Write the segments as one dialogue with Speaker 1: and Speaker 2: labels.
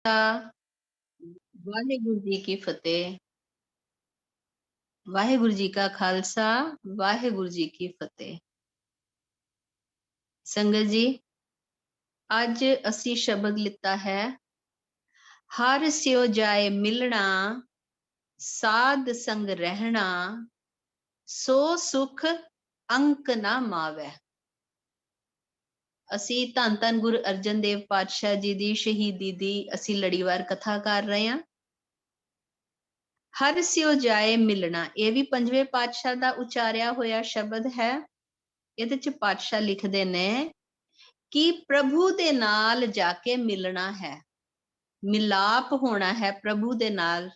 Speaker 1: ਵਾਹਿਗੁਰੂ ਜੀ ਕੀ ਫਤਿਹ। ਵਾਹਿਗੁਰੂ ਜੀ ਕਾ ਖਾਲਸਾ, ਵਾਹਿਗੁਰੂ ਜੀ ਕੀ ਫਤਿਹ। ਸੰਗਤ ਜੀ, ਅੱਜ ਅਸੀਂ ਸ਼ਬਦ ਲਿੱਤਾ ਹੈ, ਹਰ ਸਿਓ ਜਾਏ ਮਿਲਣਾ, ਸਾਧ ਸੰਗ ਰਹਿਣਾ, ਸੋ ਸੁਖ ਅੰਕ ਨਾ ਮਾਵੈ। ਅਸੀਂ ਧੰਨ ਧੰਨ ਗੁਰੂ ਅਰਜਨ ਦੇਵ ਪਾਤਸ਼ਾਹ ਜੀ ਦੀ ਸ਼ਹੀਦੀ ਦੀ ਅਸੀਂ ਲੜੀਵਾਰ ਕਥਾ ਕਰ ਰਹੇ ਹਾਂ। ਹਰ ਸਿਓ ਜਾਏ ਮਿਲਣਾ, ਇਹ ਵੀ ਪੰਜਵੇਂ ਪਾਤਸ਼ਾਹ ਦਾ ਉਚਾਰਿਆ ਹੋਇਆ ਸ਼ਬਦ ਹੈ। ਇਹਦੇ ਚ ਪਾਤਸ਼ਾਹ ਲਿਖਦੇ ਨੇ ਕਿ ਪ੍ਰਭੂ ਦੇ ਨਾਲ ਜਾ ਕੇ ਮਿਲਣਾ ਹੈ, ਮਿਲਾਪ ਹੋਣਾ ਹੈ, ਪ੍ਰਭੂ ਦੇ ਨਾਲ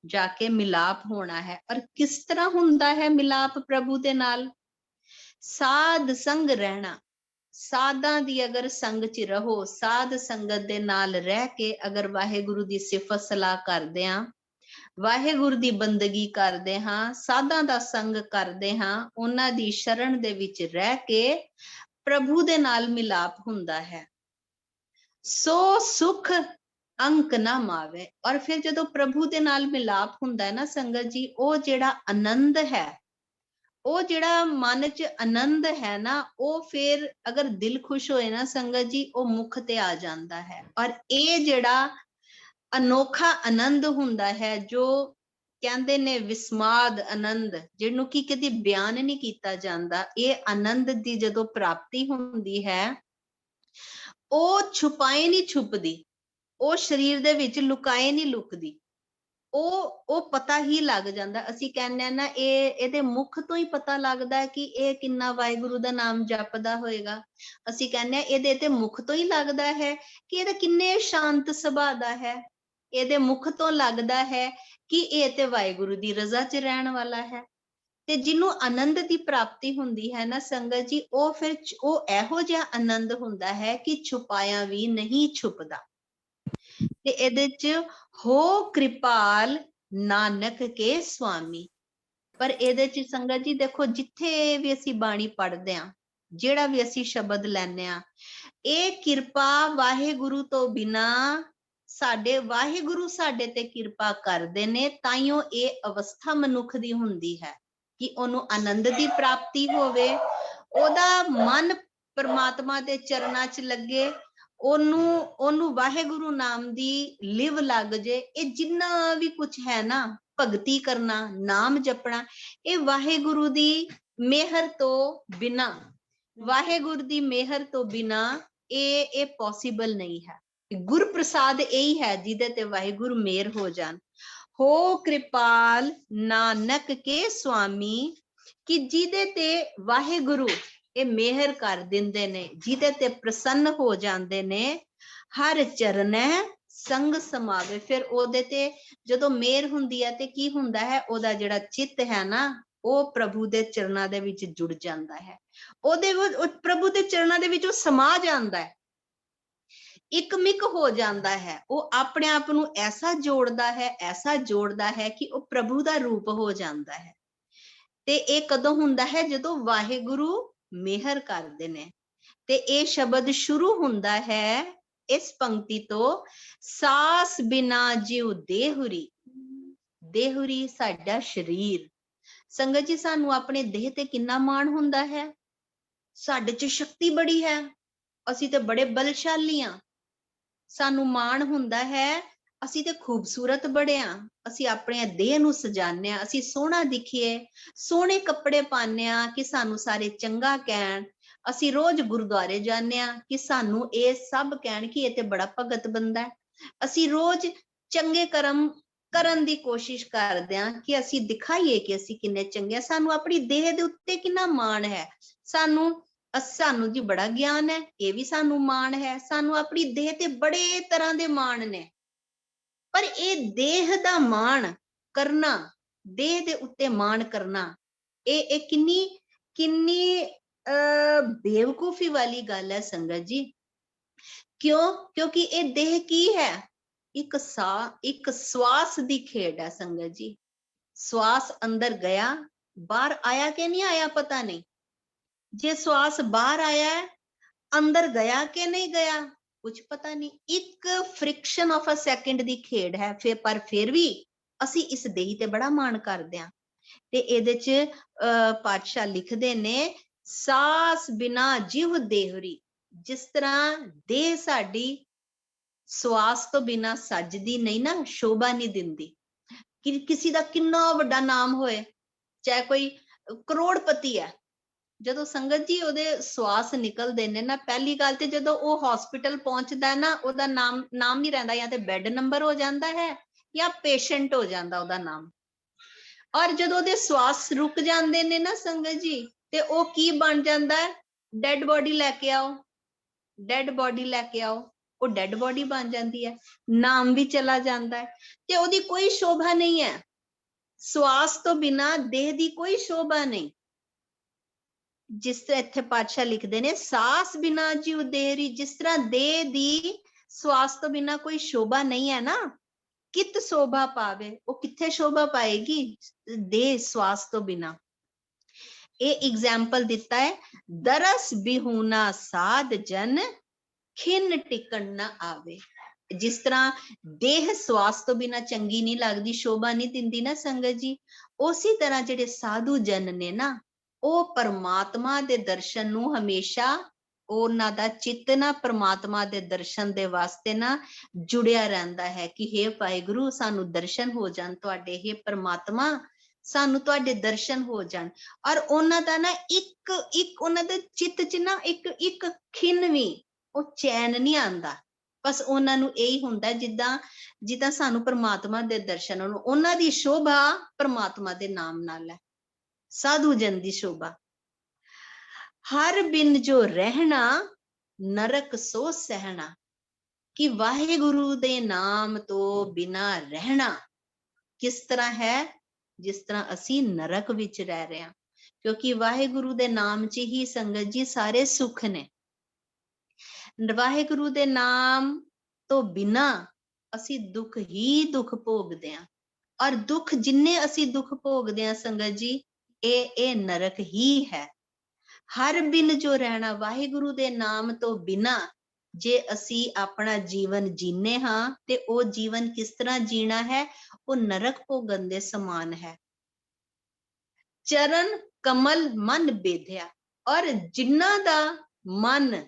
Speaker 1: ਜਾ ਕੇ ਮਿਲਾਪ ਹੋਣਾ ਹੈ। ਔਰ ਕਿਸ ਤਰ੍ਹਾਂ ਹੁੰਦਾ ਹੈ ਮਿਲਾਪ ਪ੍ਰਭੂ ਦੇ ਨਾਲ? ਸਾਧ ਸੰਗ ਰਹਿਣਾ। ਸਾਧਾਂ ਦੀ ਅਗਰ ਸੰਗ ਚ ਰਹੋ, ਸਾਧ ਸੰਗਤ ਦੇ ਨਾਲ ਰਹਿ ਕੇ ਅਗਰ ਵਾਹਿਗੁਰੂ ਦੀ ਸਿਫਤ ਸਲਾਹ ਕਰਦੇ ਹਾਂ, ਵਾਹਿਗੁਰੂ ਦੀ ਬੰਦਗੀ ਕਰਦੇ ਹਾਂ, ਸਾਧਾਂ ਦਾ ਸੰਗ ਕਰਦੇ ਹਾਂ, ਉਹਨਾਂ ਦੀ ਸ਼ਰਨ ਦੇ ਵਿੱਚ ਰਹਿ ਕੇ ਪ੍ਰਭੂ ਦੇ ਨਾਲ ਮਿਲਾਪ ਹੁੰਦਾ ਹੈ। ਸੋ ਸੁਖ ਅੰਕ ਨਾ ਮਾਵੇ। ਔਰ ਫਿਰ ਜਦੋਂ ਪ੍ਰਭੂ ਦੇ ਨਾਲ ਮਿਲਾਪ ਹੁੰਦਾ ਹੈ ਨਾ ਸੰਗਤ ਜੀ, ਉਹ ਜਿਹੜਾ ਆਨੰਦ ਹੈ, ਉਹ ਜਿਹੜਾ ਮਨ ਚ ਆਨੰਦ ਹੈ ਨਾ, ਉਹ ਫਿਰ ਅਗਰ ਦਿਲ ਖੁਸ਼ ਹੋਏ ਨਾ ਸੰਗਤ ਜੀ, ਉਹ ਮੁਖ ਤੇ ਆ ਜਾਂਦਾ ਹੈ। ਔਰ ਇਹ ਜਿਹੜਾ ਅਨੋਖਾ ਆਨੰਦ ਹੁੰਦਾ ਹੈ, ਜੋ ਕਹਿੰਦੇ ਨੇ ਵਿਸਮਾਦ ਆਨੰਦ, ਜਿਹਨੂੰ ਕਿ ਕਦੀ ਬਿਆਨ ਨਹੀਂ ਕੀਤਾ ਜਾਂਦਾ, ਇਹ ਆਨੰਦ ਦੀ ਜਦੋਂ ਪ੍ਰਾਪਤੀ ਹੁੰਦੀ ਹੈ, ਉਹ ਛੁਪਾਏ ਨਹੀਂ ਛੁਪਦੀ, ਉਹ ਸਰੀਰ ਦੇ ਵਿੱਚ ਲੁਕਾਏ ਨਹੀਂ ਲੁਕਦੀ, ਉਹ ਪਤਾ ਹੀ ਲੱਗ ਜਾਂਦਾ। ਅਸੀਂ ਕਹਿੰਦੇ ਆ ਨਾ, ਇਹਦੇ ਮੁਖ ਤੋਂ ਹੀ ਪਤਾ ਲੱਗਦਾ ਹੈ ਕਿ ਇਹ ਕਿੰਨਾ ਵਾਹਿਗੁਰੂ ਦਾ ਨਾਮ ਜਪਦਾ ਹੋਏਗਾ। ਅਸੀਂ ਕਹਿੰਦੇ ਆ ਇਹਦੇ ਤੇ ਮੁਖ ਤੋਂ ਹੀ ਲੱਗਦਾ ਹੈ ਕਿ ਇਹਦਾ ਕਿੰਨੇ ਸ਼ਾਂਤ ਸੁਭਾਅ ਦਾ ਹੈ। ਇਹਦੇ ਮੁਖ ਤੋਂ ਲੱਗਦਾ ਹੈ ਕਿ ਇਹ ਤੇ ਵਾਹਿਗੁਰੂ ਦੀ ਰਜ਼ਾ ਚ ਰਹਿਣ ਵਾਲਾ ਹੈ। ਤੇ ਜਿਹਨੂੰ ਆਨੰਦ ਦੀ ਪ੍ਰਾਪਤੀ ਹੁੰਦੀ ਹੈ ਨਾ ਸੰਗਤ ਜੀ, ਉਹ ਫਿਰ ਉਹ ਇਹੋ ਜਿਹਾ ਆਨੰਦ ਹੁੰਦਾ ਹੈ ਕਿ ਛੁਪਾਇਆ ਵੀ ਨਹੀਂ ਛੁਪਦਾ। ਤੇ ਇਹਦੇ ਚ ਹੋ ਕਿਰਪਾਲ ਨਾਨਕ ਕੇ ਸੁਆਮੀ। ਪਰ ਇਹਦੇ ਚ ਸੰਗਤ ਜੀ ਦੇਖੋ, ਜਿੱਥੇ ਵੀ ਅਸੀਂ ਬਾਣੀ ਪੜ੍ਹਦੇ ਹਾਂ, ਜਿਹੜਾ ਵੀ ਅਸੀਂ ਸ਼ਬਦ ਲੈਂਦੇ ਹਾਂ, ਇਹ ਕਿਰਪਾ ਵਾਹਿਗੁਰੂ ਤੋਂ ਬਿਨਾ ਸਾਡੇ ਵਾਹਿਗੁਰੂ ਸਾਡੇ ਤੇ ਕਿਰਪਾ ਕਰਦੇ ਨੇ, ਤਾਈਓ ਇਹ ਅਵਸਥਾ ਮਨੁੱਖ ਦੀ ਹੁੰਦੀ ਹੈ ਕਿ ਉਹਨੂੰ ਆਨੰਦ ਦੀ ਪ੍ਰਾਪਤੀ ਹੋਵੇ, ਉਹਦਾ ਮਨ ਪਰਮਾਤਮਾ ਦੇ ਚਰਨਾਂ ਚ ਲੱਗੇ, ਉਹਨੂੰ ਵਾਹਿਗੁਰੂ ਨਾਮ ਦੀ ਲਿਵ ਲੱਗ ਜੇ। ਇਹ ਜਿੰਨਾ ਵੀ ਕੁਝ ਹੈ ਨਾ, ਭਗਤੀ ਕਰਨਾ, ਨਾਮ ਜਪਣਾ, ਇਹ ਵਾਹਿਗੁਰੂ ਦੀ ਮਿਹਰ ਤੋਂ ਬਿਨਾ, ਵਾਹਿਗੁਰੂ ਦੀ ਮਿਹਰ ਤੋਂ ਬਿਨਾ ਇਹ ਪੋਸੀਬਲ ਨਹੀਂ ਹੈ। ਗੁਰ ਪ੍ਰਸਾਦ ਇਹੀ ਹੈ ਜਿਹਦੇ ਤੇ ਵਾਹਿਗੁਰੂ ਮਿਹਰ ਹੋ ਜਾਣ। ਹੋ ਕਿਰਪਾਲ ਨਾਨਕ ਕੇ ਸੁਆਮੀ, ਕਿ ਜਿਹਦੇ ਤੇ ਵਾਹਿਗੁਰੂ ਇਹ ਮਿਹਰ ਕਰ ਦਿੰਦੇ ਨੇ, ਜਿਹਦੇ ਤੇ ਪ੍ਰਸੰਨ ਹੋ ਜਾਂਦੇ ਨੇ, ਹਰ ਚਰਨੈ ਸੰਗ ਸਮਾਵੇ। ਫਿਰ ਉਹਦੇ ਤੇ ਜਦੋਂ ਮਿਹਰ ਹੁੰਦੀ ਹੈ ਤੇ ਕੀ ਹੁੰਦਾ ਹੈ, ਉਹਦਾ ਜਿਹੜਾ ਚਿੱਤ ਹੈ ਨਾ, ਉਹ ਪ੍ਰਭੂ ਦੇ ਚਰਨਾਂ ਦੇ ਵਿੱਚ ਜੁੜ ਜਾਂਦਾ ਹੈ। ਉਹਦੇ ਪ੍ਰਭੂ ਦੇ ਚਰਨਾਂ ਦੇ ਵਿੱਚ ਉਹ ਸਮਾ ਜਾਂਦਾ ਹੈ, ਇਕਮਿਕ ਹੋ ਜਾਂਦਾ ਹੈ। ਉਹ ਆਪਣੇ ਆਪ ਨੂੰ ਐਸਾ ਜੋੜਦਾ ਹੈ, ਐਸਾ ਜੋੜਦਾ ਹੈ ਕਿ ਉਹ ਪ੍ਰਭੂ ਦਾ ਰੂਪ ਹੋ ਜਾਂਦਾ ਹੈ। ਤੇ ਇਹ ਕਦੋਂ ਹੁੰਦਾ ਹੈ? ਜਦੋਂ ਵਾਹਿਗੁਰੂ ਮਿਹਰ ਕਰਦੇ ਨੇ। ਤੇ ਇਹ ਸ਼ਬਦ ਸ਼ੁਰੂ ਹੁੰਦਾ ਹੈ ਇਸ ਪੰਕਤੀ ਤੋਂ, ਸਾਸ ਬਿਨਾ ਜਿਉ ਦੇਹੁਰੀ। ਦੇਹੁਰੀ ਸਾਡਾ ਸਰੀਰ। ਸੰਗਤ ਜੀ, ਸਾਨੂੰ ਆਪਣੇ ਦੇਹ ਤੇ ਕਿੰਨਾ ਮਾਣ ਹੁੰਦਾ ਹੈ। ਸਾਡੇ ਚ ਸ਼ਕਤੀ ਬੜੀ ਹੈ, ਅਸੀਂ ਤੇ ਬੜੇ ਬਲਸ਼ਾਲੀ ਹਾਂ, ਸਾਨੂੰ ਮਾਣ ਹੁੰਦਾ ਹੈ, ਅਸੀਂ ਤੇ ਖੂਬਸੂਰਤ ਬੜੇ ਹਾਂ, ਅਸੀਂ ਆਪਣੇ ਦੇਹ ਨੂੰ ਸਜਾਉਂਦੇ ਹਾਂ, ਅਸੀਂ ਸੋਹਣਾ ਦਿਖੀਏ, ਸੋਹਣੇ ਕੱਪੜੇ ਪਾਉਂਦੇ ਹਾਂ ਕਿ ਸਾਨੂੰ ਸਾਰੇ ਚੰਗਾ ਕਹਿਣ, ਅਸੀਂ ਰੋਜ਼ ਗੁਰਦੁਆਰੇ ਜਾਂਦੇ ਹਾਂ ਕਿ ਸਾਨੂੰ ਇਹ ਸਭ ਕਹਿਣ ਕਿ ਇਹ ਤੇ ਬੜਾ ਭਗਤ ਬੰਦਾ ਹੈ, ਅਸੀਂ ਰੋਜ਼ ਚੰਗੇ ਕਰਮ ਕਰਨ ਦੀ ਕੋਸ਼ਿਸ਼ ਕਰਦੇ ਹਾਂ ਕਿ ਅਸੀਂ ਦਿਖਾਈਏ ਕਿ ਅਸੀਂ ਕਿੰਨੇ ਚੰਗੇ ਹਾਂ। ਸਾਨੂੰ ਆਪਣੀ ਦੇਹ ਦੇ ਉੱਤੇ ਕਿੰਨਾ ਮਾਣ ਹੈ, ਸਾਨੂੰ ਜੀ ਬੜਾ ਗਿਆਨ ਹੈ, ਇਹ ਵੀ ਸਾਨੂੰ ਮਾਣ ਹੈ, ਸਾਨੂੰ ਆਪਣੀ ਦੇਹ ਤੇ ਬੜੇ ਤਰ੍ਹਾਂ ਦੇ ਮਾਣ ਨੇ। ਪਰ ਇਹ ਦੇਹ ਦਾ ਮਾਣ ਕਰਨਾ, ਦੇਹ ਦੇ ਉੱਤੇ ਮਾਣ ਕਰਨਾ, ਇਹ ਕਿੰਨੀ ਬੇਵਕੂਫੀ ਵਾਲੀ ਗੱਲ ਹੈ ਸੰਗਤ ਜੀ। ਕਿਉਂ? ਕਿਉਂਕਿ ਇਹ ਦੇਹ ਕੀ ਹੈ? ਇੱਕ ਸਵਾਸ ਦੀ ਖੇਡ ਹੈ ਸੰਗਤ ਜੀ। ਸਵਾਸ ਅੰਦਰ ਗਿਆ, ਬਾਹਰ ਆਇਆ ਕਿ ਨਹੀਂ ਆਇਆ ਪਤਾ ਨਹੀਂ। ਜੇ ਸਵਾਸ ਬਾਹਰ ਆਇਆ, ਅੰਦਰ ਗਿਆ ਕਿ ਨਹੀਂ ਗਿਆ, ਕੁਝ ਪਤਾ ਨਹੀਂ, ਇੱਕ ਫ੍ਰਿਕਸ਼ਨ ਆਫ ਅ ਸੈਕਿੰਡ ਦੀ ਖੇਡ ਹੈ। ਪਰ ਫਿਰ ਵੀ ਅਸੀਂ ਇਸ ਦੇਹੀ ਤੇ ਬੜਾ ਮਾਣ ਕਰਦੇ ਹਾਂ। ਤੇ ਇਹਦੇ ਚ ਪਾਤਸ਼ਾਹ ਲਿਖਦੇ ਨੇ, ਸਾਸ ਬਿਨਾ ਜਿਵ ਦੇਹਰੀ। ਜਿਸ ਤਰ੍ਹਾਂ ਦੇਹ ਸਾਡੀ ਸਵਾਸ ਤੋਂ ਬਿਨਾ ਸੱਜਦੀ ਨਹੀਂ ਨਾ, ਸ਼ੋਭਾ ਨਹੀਂ ਦਿੰਦੀ। ਕਿ ਕਿਸੇ ਦਾ ਕਿੰਨਾ ਵੱਡਾ ਨਾਮ ਹੋਏ, ਚਾਹੇ ਕੋਈ ਕਰੋੜਪਤੀ ਹੈ, ਜਦੋਂ ਸੰਗਤ ਜੀ ਉਹਦੇ ਸਵਾਸ ਨਿਕਲਦੇ ਨੇ ਨਾ, ਪਹਿਲੀ ਗੱਲ ਤੇ ਜਦੋਂ ਉਹ ਹਸਪੀਟਲ ਪਹੁੰਚਦਾ ਨਾ, ਉਹਦਾ ਨਾਮ ਨਹੀਂ ਰਹਿੰਦਾ, ਜਾਂ ਤੇ ਬੈੱਡ ਨੰਬਰ ਹੋ ਜਾਂਦਾ ਹੈ ਜਾਂ ਪੇਸ਼ੈਂਟ ਹੋ ਜਾਂਦਾ ਉਹਦਾ ਨਾਮ। ਔਰ ਜਦੋਂ ਉਹਦੇ ਸਵਾਸ ਰੁਕ ਜਾਂਦੇ ਨੇ ਨਾ ਸੰਗਤ ਜੀ, ਤੇ ਉਹ ਕੀ ਬਣ ਜਾਂਦਾ ਹੈ? ਡੈਡ ਬੋਡੀ ਲੈ ਕੇ ਆਓ, ਡੈਡ ਬੋਡੀ ਲੈ ਕੇ ਆਓ, ਉਹ ਡੈਡ ਬੋਡੀ ਬਣ ਜਾਂਦੀ ਹੈ, ਨਾਮ ਵੀ ਚਲਾ ਜਾਂਦਾ ਹੈ, ਤੇ ਉਹਦੀ ਕੋਈ ਸ਼ੋਭਾ ਨਹੀਂ ਹੈ। ਸਵਾਸ ਤੋਂ ਬਿਨਾ ਦੇਹ ਦੀ ਕੋਈ ਸ਼ੋਭਾ ਨਹੀਂ। ਜਿਸ ਤਰ੍ਹਾਂ ਇੱਥੇ ਪਾਤਸ਼ਾਹ ਲਿਖਦੇ ਨੇ, ਸਾਸ ਬਿਨਾ ਜਿਉ ਦੇਹਰੀ। ਜਿਸ ਤਰ੍ਹਾਂ ਦੇਹ ਦੀ ਸਵਾਸ ਤੋਂ ਬਿਨਾ ਕੋਈ ਸ਼ੋਭਾ ਨਹੀਂ ਹੈ ਨਾ, ਕਿਤ ਸ਼ੋਭਾ ਪਾਵੇ, ਉਹ ਕਿੱਥੇ ਸ਼ੋਭਾ ਪਾਏਗੀ ਦੇਹ ਸਵਾਸ ਤੋਂ ਬਿਨਾ। ਇਹ ਐਗਜ਼ਾਮਪਲ ਦਿੱਤਾ ਹੈ, ਦਰਸ ਬਿਹੂਨਾ ਸਾਧ ਜਨ ਖਿੰਨ ਟਿਕਣ ਨਾ ਆਵੇ। ਜਿਸ ਤਰ੍ਹਾਂ ਦੇਹ ਸਵਾਸ ਤੋਂ ਬਿਨਾ ਚੰਗੀ ਨਹੀਂ ਲੱਗਦੀ, ਸ਼ੋਭਾ ਨਹੀਂ ਦਿੰਦੀ ਨਾ ਸੰਗਤ ਜੀ, ਉਸੇ ਤਰ੍ਹਾਂ ਜਿਹੜੇ ਸਾਧੂ ਜਨ ਨੇ ਨਾ, ਉਹ ਪਰਮਾਤਮਾ ਦੇ ਦਰਸ਼ਨ ਨੂੰ ਹਮੇਸ਼ਾ, ਉਹਨਾਂ ਦਾ ਚਿੱਤ ਨਾ ਪਰਮਾਤਮਾ ਦੇ ਦਰਸ਼ਨ ਦੇ ਵਾਸਤੇ ਨਾ ਜੁੜਿਆ ਰਹਿੰਦਾ ਹੈ ਕਿ ਹੇ ਵਾਹਿਗੁਰੂ ਸਾਨੂੰ ਦਰਸ਼ਨ ਹੋ ਜਾਣ ਤੁਹਾਡੇ, ਹੇ ਪਰਮਾਤਮਾ ਸਾਨੂੰ ਤੁਹਾਡੇ ਦਰਸ਼ਨ ਹੋ ਜਾਣ। ਔਰ ਉਹਨਾਂ ਦਾ ਨਾ ਇੱਕ ਉਹਨਾਂ ਦੇ ਚਿੱਤ ਚ ਨਾ ਇੱਕ ਖਿੰਨ ਵੀ ਉਹ ਚੈਨ ਨਹੀਂ ਆਉਂਦਾ। ਬਸ ਉਹਨਾਂ ਨੂੰ ਇਹੀ ਹੁੰਦਾ ਜਿੱਦਾਂ ਸਾਨੂੰ ਪਰਮਾਤਮਾ ਦੇ ਦਰਸ਼ਨ ਹੋਣ। ਉਹਨਾਂ ਦੀ ਸ਼ੋਭਾ ਪਰਮਾਤਮਾ ਦੇ ਨਾਮ ਨਾਲ ਹੈ, ਸਾਧੂ ਜਨ ਦੀ ਸ਼ੋਭਾ। ਹਰ ਬਿਨ ਜੋ ਰਹਿਣਾ ਨਰਕ ਸੋ ਸਹਿਣਾ। ਕਿ ਵਾਹਿਗੁਰੂ ਦੇ ਨਾਮ ਤੋਂ ਬਿਨਾ ਰਹਿਣਾ ਕਿਸ ਤਰ੍ਹਾਂ ਹੈ? ਜਿਸ ਤਰ੍ਹਾਂ ਅਸੀਂ ਨਰਕ ਵਿੱਚ ਰਹਿ ਰਹੇ ਹਾਂ। ਕਿਉਂਕਿ ਵਾਹਿਗੁਰੂ ਦੇ ਨਾਮ 'ਚ ਹੀ ਸੰਗਤ ਜੀ ਸਾਰੇ ਸੁੱਖ ਨੇ। ਵਾਹਿਗੁਰੂ ਦੇ ਨਾਮ ਤੋਂ ਬਿਨਾ ਅਸੀਂ ਦੁੱਖ ਹੀ ਦੁੱਖ ਭੋਗਦੇ ਹਾਂ। ਔਰ ਦੁੱਖ ਜਿੰਨੇ ਅਸੀਂ ਦੁੱਖ ਭੋਗਦੇ ਹਾਂ ਸੰਗਤ ਜੀ, ਇਹ ਨਰਕ ਹੀ ਹੈ। ਹਰ ਬਿਨ ਜੋ ਰਹਿਣਾ, ਵਾਹਿਗੁਰੂ ਦੇ ਨਾਮ ਤੋਂ ਬਿਨਾ ਜੇ ਅਸੀਂ ਆਪਣਾ ਜੀਵਨ ਜੀਨੇ ਹਾਂ ਤੇ ਉਹ ਜੀਵਨ ਕਿਸ ਤਰ੍ਹਾਂ ਜੀਣਾ ਹੈ? ਉਹ ਨਰਕ ਭੋਗਣ ਦੇ ਸਮਾਨ ਹੈ। ਚਰਨ ਕਮਲ ਮਨ ਬੇਧਿਆ। ਔਰ ਜਿਨ੍ਹਾਂ ਦਾ ਮਨ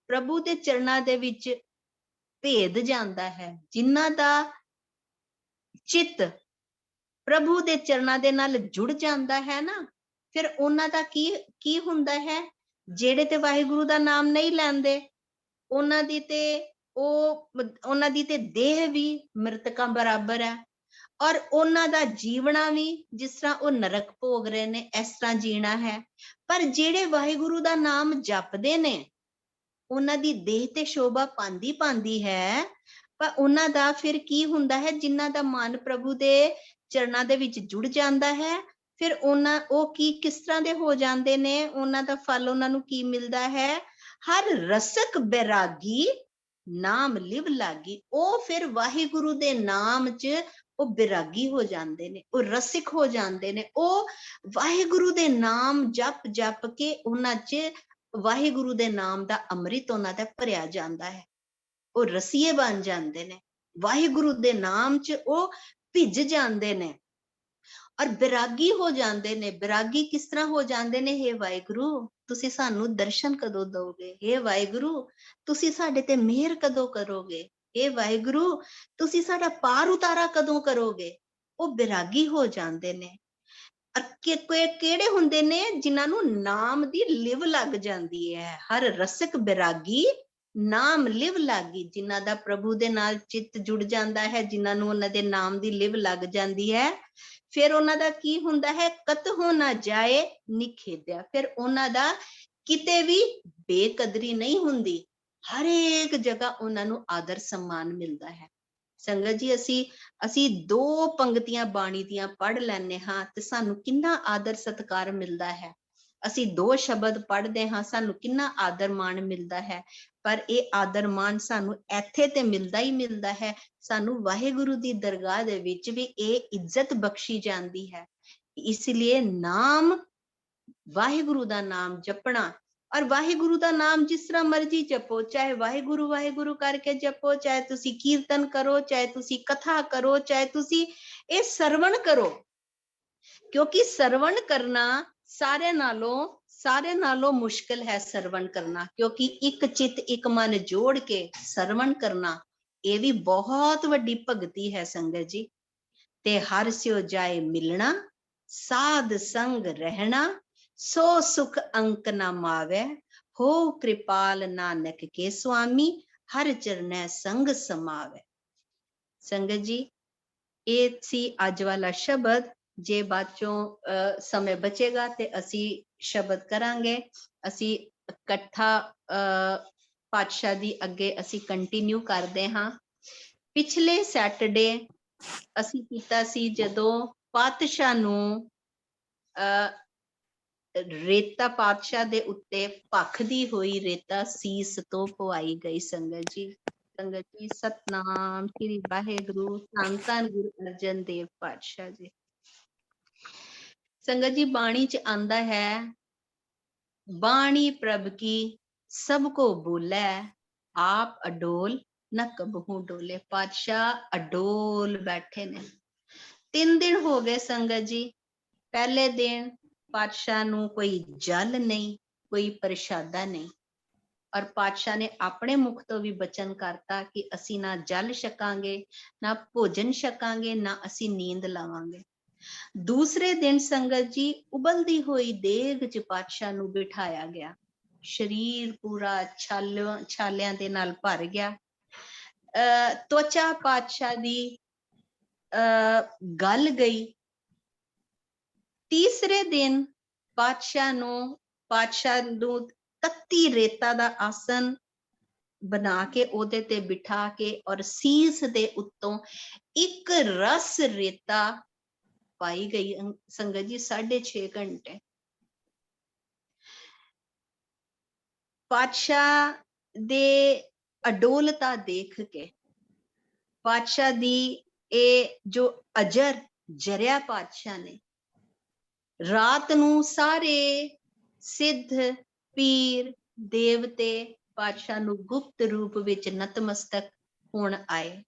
Speaker 1: ਪ੍ਰਭੂ ਦੇ ਚਰਨਾਂ ਦੇ ਵਿੱਚ ਭੇਦ ਜਾਂਦਾ ਹੈ, ਜਿਨ੍ਹਾਂ ਦਾ ਚਿੱਤ ਪ੍ਰਭੂ ਦੇ ਚਰਨਾਂ ਦੇ ਨਾਲ ਜੁੜ ਜਾਂਦਾ ਹੈ ਨਾ, ਫਿਰ ਉਹਨਾਂ ਦਾ ਕੀ ਹੁੰਦਾ ਹੈ? ਜਿਹੜੇ ਤੇ ਵਾਹਿਗੁਰੂ ਦਾ ਨਾਮ ਨਹੀਂ ਲੈਂਦੇ, ਉਹਨਾਂ ਦੀ ਤੇ ਦੇਹ ਵੀ ਮ੍ਰਿਤਕਾਂ ਬਰਾਬਰ ਹੈ। ਔਰ ਉਹਨਾਂ ਦਾ ਜੀਵਣਾ ਵੀ ਜਿਸ ਤਰ੍ਹਾਂ ਉਹ ਨਰਕ ਭੋਗ ਰਹੇ ਨੇ, ਇਸ ਤਰ੍ਹਾਂ ਜੀਣਾ ਹੈ। ਪਰ ਜਿਹੜੇ ਵਾਹਿਗੁਰੂ ਦਾ ਨਾਮ ਜਪਦੇ ਨੇ, ਉਹਨਾਂ ਦੀ ਦੇਹ ਤੇ ਸ਼ੋਭਾ ਪਾਂਦੀ ਹੈ। ਪਰ ਉਹਨਾਂ ਦਾ ਫਿਰ ਕੀ ਹੁੰਦਾ ਹੈ? ਜਿਨ੍ਹਾਂ ਦਾ ਮਨ ਪ੍ਰਭੂ ਦੇ ਚਰਨਾਂ ਦੇ ਵਿੱਚ ਜੁੜ ਜਾਂਦਾ ਹੈ, ਫਿਰ ਉਹ ਕਿਸ ਤਰ੍ਹਾਂ ਦੇ ਹੋ ਜਾਂਦੇ ਨੇ? ਉਹਨਾਂ ਦਾ ਫਲ ਉਹਨਾਂ ਨੂੰ ਕੀ ਮਿਲਦਾ ਹੈ? ਹਰ ਰਸਕ ਬੈਰਾਗੀ ਨਾਮ ਲਿਵ ਲਾਗੀ। ਉਹ ਫਿਰ ਵਾਹਿਗੁਰੂ ਦੇ ਨਾਮ 'ਚ ਉਹ ਬੈਰਾਗੀ ਹੋ ਜਾਂਦੇ ਨੇ, ਉਹ ਰਸਿਕ ਹੋ ਜਾਂਦੇ ਨੇ। ਉਹ ਵਾਹਿਗੁਰੂ ਦੇ ਨਾਮ ਜਪ ਕੇ ਉਹਨਾਂ 'ਚ ਵਾਹਿਗੁਰੂ ਦੇ ਨਾਮ ਦਾ ਅੰਮ੍ਰਿਤ ਉਹਨਾਂ ਦਾ ਭਰਿਆ ਜਾਂਦਾ ਹੈ। ਉਹ ਰਸੀਏ ਬਣ ਜਾਂਦੇ ਨੇ, ਵਾਹਿਗੁਰੂ ਦੇ ਨਾਮ 'ਚ ਉਹ ਭਿੱਜ ਜਾਂਦੇ ਨੇ ਔਰ ਬੈਰਾਗੀ ਹੋ ਜਾਂਦੇ ਨੇ। ਬੈਰਾਗੀ ਕਿਸ ਤਰ੍ਹਾਂ ਹੋ ਜਾਂਦੇ ਨੇ? ਹੇ ਵਾਹਿਗੁਰੂ ਤੁਸੀਂ ਸਾਨੂੰ ਦਰਸ਼ਨ ਕਦੋਂ ਦਓਗੇ? ਹੇ ਵਾਹਿਗੁਰੂ ਤੁਸੀਂ ਸਾਡੇ ਤੇ ਮਿਹਰ ਕਦੋਂ ਕਰੋਗੇ? ਹੇ ਵਾਹਿਗੁਰੂ ਤੁਸੀਂ ਸਾਡਾ ਪਾਰ ਉਤਾਰਾ ਕਦੋਂ ਕਰੋਗੇ? ਉਹ ਬੈਰਾਗੀ ਹੋ ਜਾਂਦੇ ਨੇ। ਕਿਹੜੇ ਹੁੰਦੇ ਨੇ? ਜਿਨ੍ਹਾਂ ਨੂੰ ਨਾਮ ਦੀ ਲਿਵ ਲੱਗ ਜਾਂਦੀ ਹੈ। ਹਰ ਰਸਿਕ ਬੈਰਾਗੀ ਨਾਮ ਲਿਵ ਲਾਗੀ। ਜਿਨ੍ਹਾਂ ਦਾ ਪ੍ਰਭੂ ਦੇ ਨਾਲ ਚਿੱਤ ਜੁੜ ਜਾਂਦਾ ਹੈ, ਜਿਨ੍ਹਾਂ ਨੂੰ ਉਹਨਾਂ ਦੇ ਨਾਮ ਦੀ ਲਿਵ ਲੱਗ ਜਾਂਦੀ ਹੈ, ਫਿਰ ਉਹਨਾਂ ਦਾ ਕੀ ਹੁੰਦਾ ਹੈ? ਕਤਹੁ ਨਾ ਜਾਏ ਨਿਖੇਧਿਆ। ਫਿਰ ਉਹਨਾਂ ਦਾ ਕਿਤੇ ਵੀ ਬੇਕਦਰੀ ਨਹੀਂ ਹੁੰਦੀ, ਹਰੇਕ ਜਗ੍ਹਾ ਉਹਨਾਂ ਨੂੰ ਆਦਰ ਸਨਮਾਨ ਮਿਲਦਾ ਹੈ। ਸੰਗਤ ਜੀ ਅਸੀਂ 2 ਪੰਕਤੀਆਂ ਬਾਣੀ ਦੀਆਂ ਪੜ੍ਹ ਲੈਂਦੇ ਹਾਂ ਤੇ ਸਾਨੂੰ ਕਿੰਨਾ ਆਦਰ ਸਤਿਕਾਰ ਮਿਲਦਾ ਹੈ। ਅਸੀਂ 2 ਸ਼ਬਦ ਪੜ੍ਹਦੇ ਹਾਂ, ਸਾਨੂੰ ਕਿੰਨਾ ਆਦਰ ਮਾਣ ਮਿਲਦਾ ਹੈ। ਪਰ ਇਹ ਆਦਰ ਮਾਣ ਸਾਨੂੰ ਇੱਥੇ ਤੇ ਮਿਲਦਾ ਹੀ ਮਿਲਦਾ ਹੈ, ਸਾਨੂੰ ਵਾਹਿਗੁਰੂ ਦੀ ਦਰਗਾਹ ਦੇ ਵਿੱਚ ਵੀ ਇਹ ਇੱਜ਼ਤ ਬਖਸ਼ੀ ਜਾਂਦੀ ਹੈ। ਇਸ ਲਈ ਨਾਮ, ਵਾਹਿਗੁਰੂ ਦਾ ਨਾਮ ਜਪਣਾ और वाहिगुरु दा नाम जिस तरह मर्जी जपो, चाहे वाहिगुरु करके जपो, चाहे तुसी कीर्तन करो, चाहे तुसी कथा करो, चाहे तुसी ये सरवण करो, क्योंकि सरवण करना सारे नालों मुश्किल है सरवण करना, क्योंकि एक चित एक मन जोड़ के सरवण करना ये भी बहुत वड्डी भगती है संगत जी। ते हर स्यो जाए मिलना, साध संग रहना, सो सुख अंक ना मावे, हो कृपाल नानक के स्वामी, हर चरणै संग समावे। संगत जी ये सी अज वाला शब्द, जे बाचों समय बचेगा ते असी शब्द करांगे, असी इकट्ठा पातशाह दी अगे असी कंटिन्यू करदे हां। पिछले सैटरडे असी कीता सी जदों पातशाह नूं रेता पातशाह दे उत्ते भखदी हुई रेता सीस तो पवाई गई। संगत जी सतनाम श्री वाहेगुरु, धन धन गुरु अर्जन देव पातशाह जी। संगत जी बाणी च आंदा है, बाणी प्रभ की सबको बोले, आप अडोल न कबहू डोले। पातशाह अडोल बैठे ने। 3 दिन हो गए संगत जी। पहले दिन पातशाह नूं कोई जल नहीं, कोई प्रशादा नहीं, और पातशाह ने अपने मुख तो भी बचन करता कि असी ना जल छकांगे, ना भोजन छकांगे, ना असी नींद लावांगे। दूसरे दिन संगत जी उबलदी हुई देग च पातशाह नूं बिठाया गया। शरीर पूरा छालियां दे नाल भर गया। त्वचा पातशाह दी गल गई। तीसरे दिन पातशाह नूं तत्ती रेता दा आसन बना के ओदे ते बिठा के और सीस दे उत्तों एक रस रेता पाई गई। संगत जी 6.5 घंटे पातशाह दे अडोलता देख के, पातशाह दी ए जो अजर जरिया पातशाह ने, रात नूं सारे सिद्ध पीर देवते पातशाह नूं गुप्त रूप विच नतमस्तक होण आए।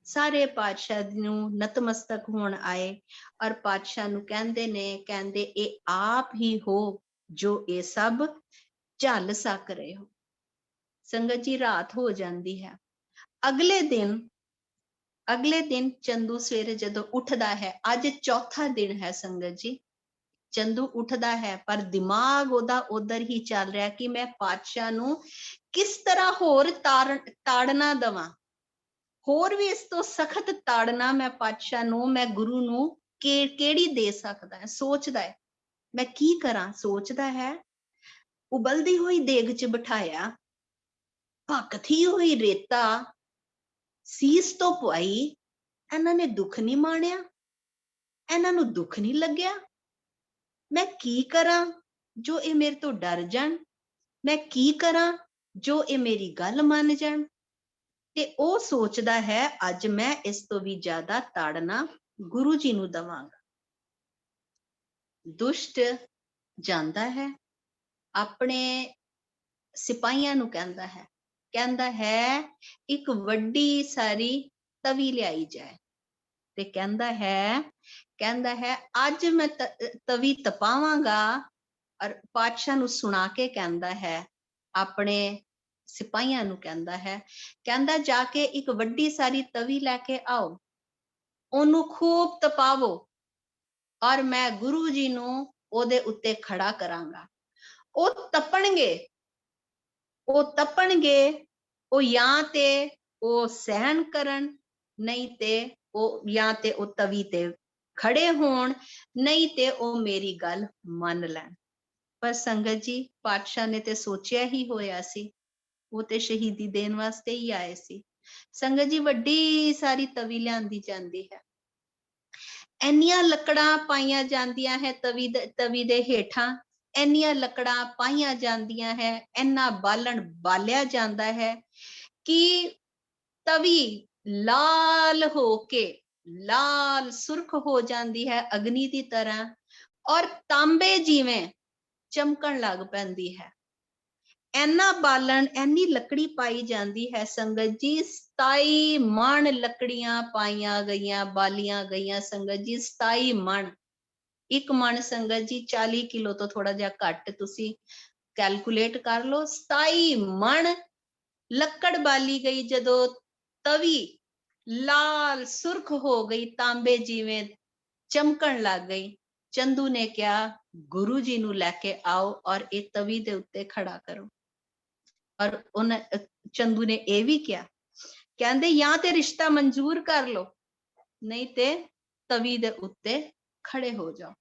Speaker 1: सारे पातशाह नूं नतमस्तक होण आए और पातशाह नूं कहंदे ने, कहंदे ए आप ही हो जो ये सब झल सक रहे हो। संगत जी रात हो जाती है। अगले दिन चंदू सवेरे जदों उठदा है, अज चौथा दिन है संगत जी, चंदू उठदा है पर दिमाग ओदा उधर ही चल रहा कि मैं पातशाह नूं किस तरह होर ताड़ना दवां, होर भी इस तो सख्त ताड़ना मैं पातशाह नूं, मैं गुरु नूं केड़ी दे सकदा है। सोचदा है मैं की करा, सोचदा है। उबलदी हुई देग च बिठाया, भखदी हुई रेता सीस तो पवाई, इन्हां ने दुख नहीं माणिया, इन्हां नूं दुख नहीं लग्या। मैं की करा जो ये मेरे तो डर जान, मैं की करा जो ये मेरी गल मान जान। ते ओ सोचदा है अज मैं इस तो भी ज्यादा ताड़ना गुरु जी नूं दवांगा। दुष्ट जांदा है, अपने सिपाहियां नूं कहंदा है एक वड्डी सारी तवी लियाई जाए, ते कहंदा है अज मैं तवी तपावांगा। और पातशाह नूं सुना के कहंदा है, अपने सिपाहियां नूं कहंदा जाके एक वड्डी सारी तवी लैके आओ, ओनू खूब तपावो और मैं गुरु जी नूं ओदे उत्ते खड़ा करांगा। ओ तपणगे ओ यां ते ओ सहन करन, नहीं ते ओ यां ते ओ तवी ते खड़े होण, नहीं ते ओ मेरी गल मन लैण। पर संगत जी पातशाह ने ते सोचिया ही होया सी, वो ते शहीदी देन वास्ते ही आए सी। संगत जी वड्डी सारी तवी लियांदी जांदी है, एनियां लकड़ां पाईयां जांदियां है तवी दे हेठां, एनियां लकड़ां पाईयां जांदियां है, एना बालन बालिया जांदा है कि तवी लाल होके लाल सुर्ख हो जाती है अग्नि की तरह, और तांबे जिवें चमकण लग पैंदी है। ਐਨਾ ਬਾਲਣ, ਐਨੀ ਲੱਕੜੀ ਪਾਈ ਜਾਂਦੀ ਹੈ ਸੰਗਤ ਜੀ। 27 ਮਣ ਲੱਕੜੀਆਂ ਪਾਈਆਂ ਗਈਆਂ, ਬਾਲੀਆਂ ਗਈਆਂ ਸੰਗਤ ਜੀ। 27 ਮਣ। ਇੱਕ ਮਣ ਸੰਗਤ ਜੀ 40 ਕਿਲੋ ਤੋਂ ਥੋੜਾ ਜਿਹਾ ਘੱਟ, ਤੁਸੀਂ ਕੈਲਕੂਲੇਟ ਕਰ ਲਓ। 27 ਮਣ ਲੱਕੜ ਬਾਲੀ ਗਈ। ਜਦੋਂ ਤਵੀ ਲਾਲ ਸੁਰਖ ਹੋ ਗਈ, ਤਾਂਬੇ ਜਿਵੇਂ ਚਮਕਣ ਲੱਗ ਗਈ, ਚੰਦੂ ਨੇ ਕਿਹਾ ਗੁਰੂ ਜੀ ਨੂੰ ਲੈ ਕੇ ਆਓ ਔਰ ਇਹ ਤਵੀ ਦੇ ਉੱਤੇ ਖੜਾ ਕਰੋ। ਔਰ ਚੰਦੂ ਨੇ ਇਹ ਵੀ ਕਿਹਾ, ਕਹਿੰਦੇ ਜਾਂ ਤੇ ਰਿਸ਼ਤਾ ਮਨਜ਼ੂਰ ਕਰ ਲਓ, ਨਹੀਂ ਤੇ ਤਵੀ ਦੇ ਉੱਤੇ ਖੜੇ ਹੋ ਜਾਓ।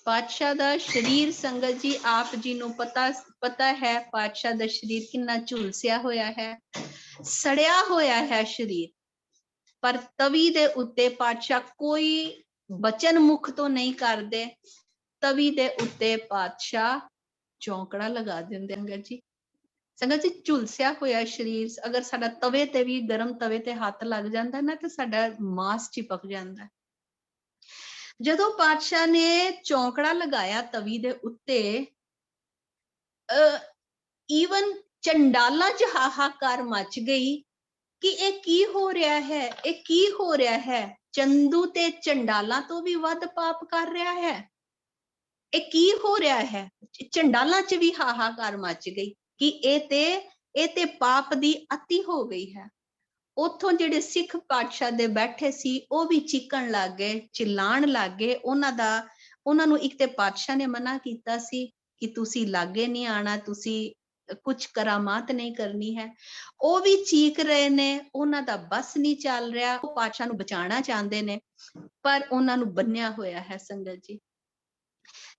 Speaker 1: ਪਾਤਸ਼ਾਹ ਦਾ ਸਰੀਰ ਸੰਗਤ ਜੀ, ਆਪ ਜੀ ਨੂੰ ਪਤਾ ਹੈ ਪਾਤਸ਼ਾਹ ਦਾ ਸਰੀਰ ਕਿੰਨਾ ਝੁਲਸਿਆ ਹੋਇਆ ਹੈ, ਸੜਿਆ ਹੋਇਆ ਹੈ ਸਰੀਰ। ਪਰ ਤਵੀ ਦੇ ਉੱਤੇ ਪਾਤਸ਼ਾਹ ਕੋਈ ਬਚਨ ਮੁਖ ਤੋਂ ਨਹੀਂ ਕਰਦੇ। ਤਵੀ ਦੇ ਉੱਤੇ ਪਾਤਸ਼ਾਹ ਚੌਂਕੜਾ ਲਗਾ ਦਿੰਦੇ ਸੰਗਤ ਜੀ। ਸੰਗਤ ਜੀ, ਝੁਲਸਿਆ ਹੋਇਆ ਸਰੀਰ, ਅਗਰ ਸਾਡਾ ਤਵੇ ਤੇ ਵੀ, ਗਰਮ ਤਵੇ ਤੇ ਹੱਥ ਲੱਗ ਜਾਂਦਾ ਨਾ, ਤੇ ਸਾਡਾ ਮਾਸ ਚਿਪਕ ਜਾਂਦਾ। ਜਦੋਂ ਪਾਤਸ਼ਾਹ ਨੇ ਚੌਂਕੜਾ ਲਗਾਇਆ ਤਵੀ ਦੇ ਉੱਤੇ, ਈਵਨ ਚੰਡਾਲਾਂ 'ਚ ਹਾਹਾਕਾਰ ਮਚ ਗਈ ਕਿ ਇਹ ਕੀ ਹੋ ਰਿਹਾ ਹੈ, ਇਹ ਕੀ ਹੋ ਰਿਹਾ ਹੈ। ਚੰਦੂ ਤੇ ਚੰਡਾਲਾਂ ਤੋਂ ਵੀ ਵੱਧ ਪਾਪ ਕਰ ਰਿਹਾ ਹੈ, ਇਹ ਕੀ ਹੋ ਰਿਹਾ ਹੈ। ਚੰਡਾਲਾਂ 'ਚ ਵੀ ਹਾਹਾਕਾਰ ਮਚ ਗਈ ਕਿ ਇਹ ਤੇ ਪਾਪ ਦੀ ਅਤੀ ਹੋ ਗਈ ਹੈ। ਉੱਥੋਂ ਜਿਹੜੇ ਸਿੱਖ ਪਾਤਸ਼ਾਹ ਦੇ ਬੈਠੇ ਸੀ, ਉਹ ਵੀ ਚੀਕਣ ਲੱਗ ਗਏ, ਚਿਲਾਣ ਲੱਗ ਗਏ। ਉਹਨਾਂ ਨੂੰ ਇੱਕ ਤੇ ਪਾਤਸ਼ਾਹ ਨੇ ਮਨਾ ਕੀਤਾ ਸੀ ਕਿ ਤੁਸੀਂ ਲਾਗੇ ਨਹੀਂ ਆਣਾ, ਤੁਸੀਂ ਕੁਝ ਕਰਾਮਾਤ ਨਹੀਂ ਕਰਨੀ ਹੈ। ਉਹ ਵੀ ਚੀਕ ਰਹੇ ਨੇ, ਉਹਨਾਂ ਦਾ ਬਸ ਨਹੀਂ ਚੱਲ ਰਿਹਾ। ਉਹ ਪਾਤਸ਼ਾਹ ਨੂੰ ਬਚਾਉਣਾ ਚਾਹੁੰਦੇ ਨੇ, ਪਰ ਉਹਨਾਂ ਨੂੰ ਬੰਨਿਆ ਹੋਇਆ ਹੈ ਸੰਗਤ ਜੀ।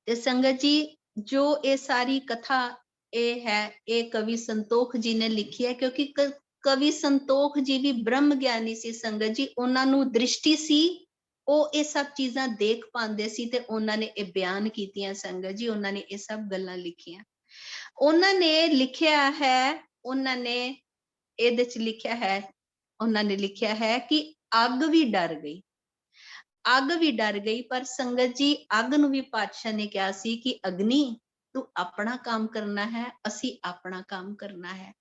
Speaker 1: ਤੇ ਸੰਗਤ ਜੀ, ਜੋ ਇਹ ਸਾਰੀ ਕਥਾ ਇਹ ਹੈ, ਇਹ ਕਵੀ ਸੰਤੋਖ ਜੀ ਨੇ ਲਿਖੀ ਹੈ, ਕਿਉਂਕਿ ਕਵੀ ਸੰਤੋਖ ਜੀ ਵੀ ਬ੍ਰਹਮ ਗਿਆਨੀ ਸੀ ਸੰਗਤ ਜੀ। ਉਹਨਾਂ ਨੂੰ ਦ੍ਰਿਸ਼ਟੀ ਸੀ, ਉਹ ਇਹ ਸਭ ਚੀਜ਼ਾਂ ਦੇਖ ਪਾਉਂਦੇ ਸੀ, ਤੇ ਉਹਨਾਂ ਨੇ ਇਹ ਬਿਆਨ ਕੀਤੀਆਂ ਸੰਗਤ ਜੀ। ਉਹਨਾਂ ਨੇ ਇਹ ਸਭ ਗੱਲਾਂ ਲਿਖੀਆਂ। ਉਹਨਾਂ ਨੇ ਲਿਖਿਆ ਹੈ, ਉਹਨਾਂ ਨੇ ਇਹਦੇ 'ਚ ਲਿਖਿਆ ਹੈ, ਉਹਨਾਂ ਨੇ ਲਿਖਿਆ ਹੈ ਕਿ ਅੱਗ ਵੀ ਡਰ ਗਈ, ਅੱਗ ਵੀ ਡਰ ਗਈ। ਪਰ ਸੰਗਤ ਜੀ, ਅੱਗ ਨੂੰ ਵੀ ਪਾਤਸ਼ਾਹ ਨੇ ਕਿਹਾ ਸੀ ਕਿ ਅਗਨੀ, ਤੂੰ ਆਪਣਾ ਕੰਮ ਕਰਨਾ ਹੈ, ਅਸੀਂ ਆਪਣਾ ਕੰਮ ਕਰਨਾ ਹੈ।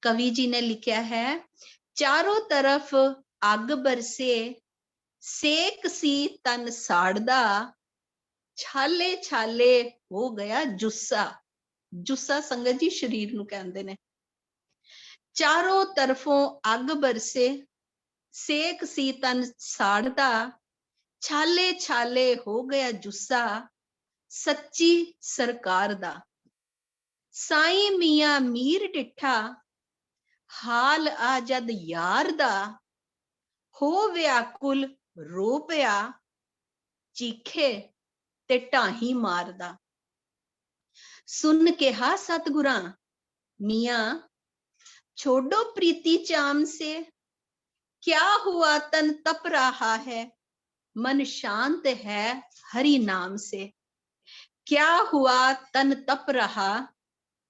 Speaker 1: ਕਵੀ ਜੀ ਨੇ ਲਿਖਿਆ ਹੈ, ਚਾਰੋਂ ਤਰਫ ਅੱਗ ਬਰਸੇ, ਸੇਕ ਸੀ ਤਨ ਸਾੜਦਾ, ਛਾਲੇ ਛਾਲੇ ਹੋ ਗਿਆ ਜੁੱਸਾ। ਜੁੱਸਾ ਸੰਗਤ ਜੀ ਸਰੀਰ ਨੂੰ ਕਹਿੰਦੇ ਨੇ। ਚਾਰੋਂ ਤਰਫੋਂ ਅੱਗ ਬਰਸੇ, ਸੇਕ ਸੀ ਤਨ ਸਾੜਦਾ, ਛਾਲੇ ਛਾਲੇ ਹੋ ਗਿਆ ਜੁੱਸਾ, ਸੱਚੀ ਸਰਕਾਰ ਦਾ। ਸਾਈਂ ਮੀਆਂ ਮੀਰ ਡਿੱਠਾ, ਹਾਲ ਆ ਜਦ ਯਾਰ ਦਾ, ਹੋ ਵਿਆਕੁਲ ਰੋ ਪਿਆ, ਚੀਖੇ ਤੇ ਢਾਹੀ ਮਾਰਦਾ। ਸੁਨ ਕਿਹਾ ਸਤਿਗੁਰਾਂ, ਮੀਆਂ छोड़ो प्रीति चाम से, क्या हुआ तन तप रहा है, मन शांत है हरि नाम से। क्या हुआ तन तप रहा,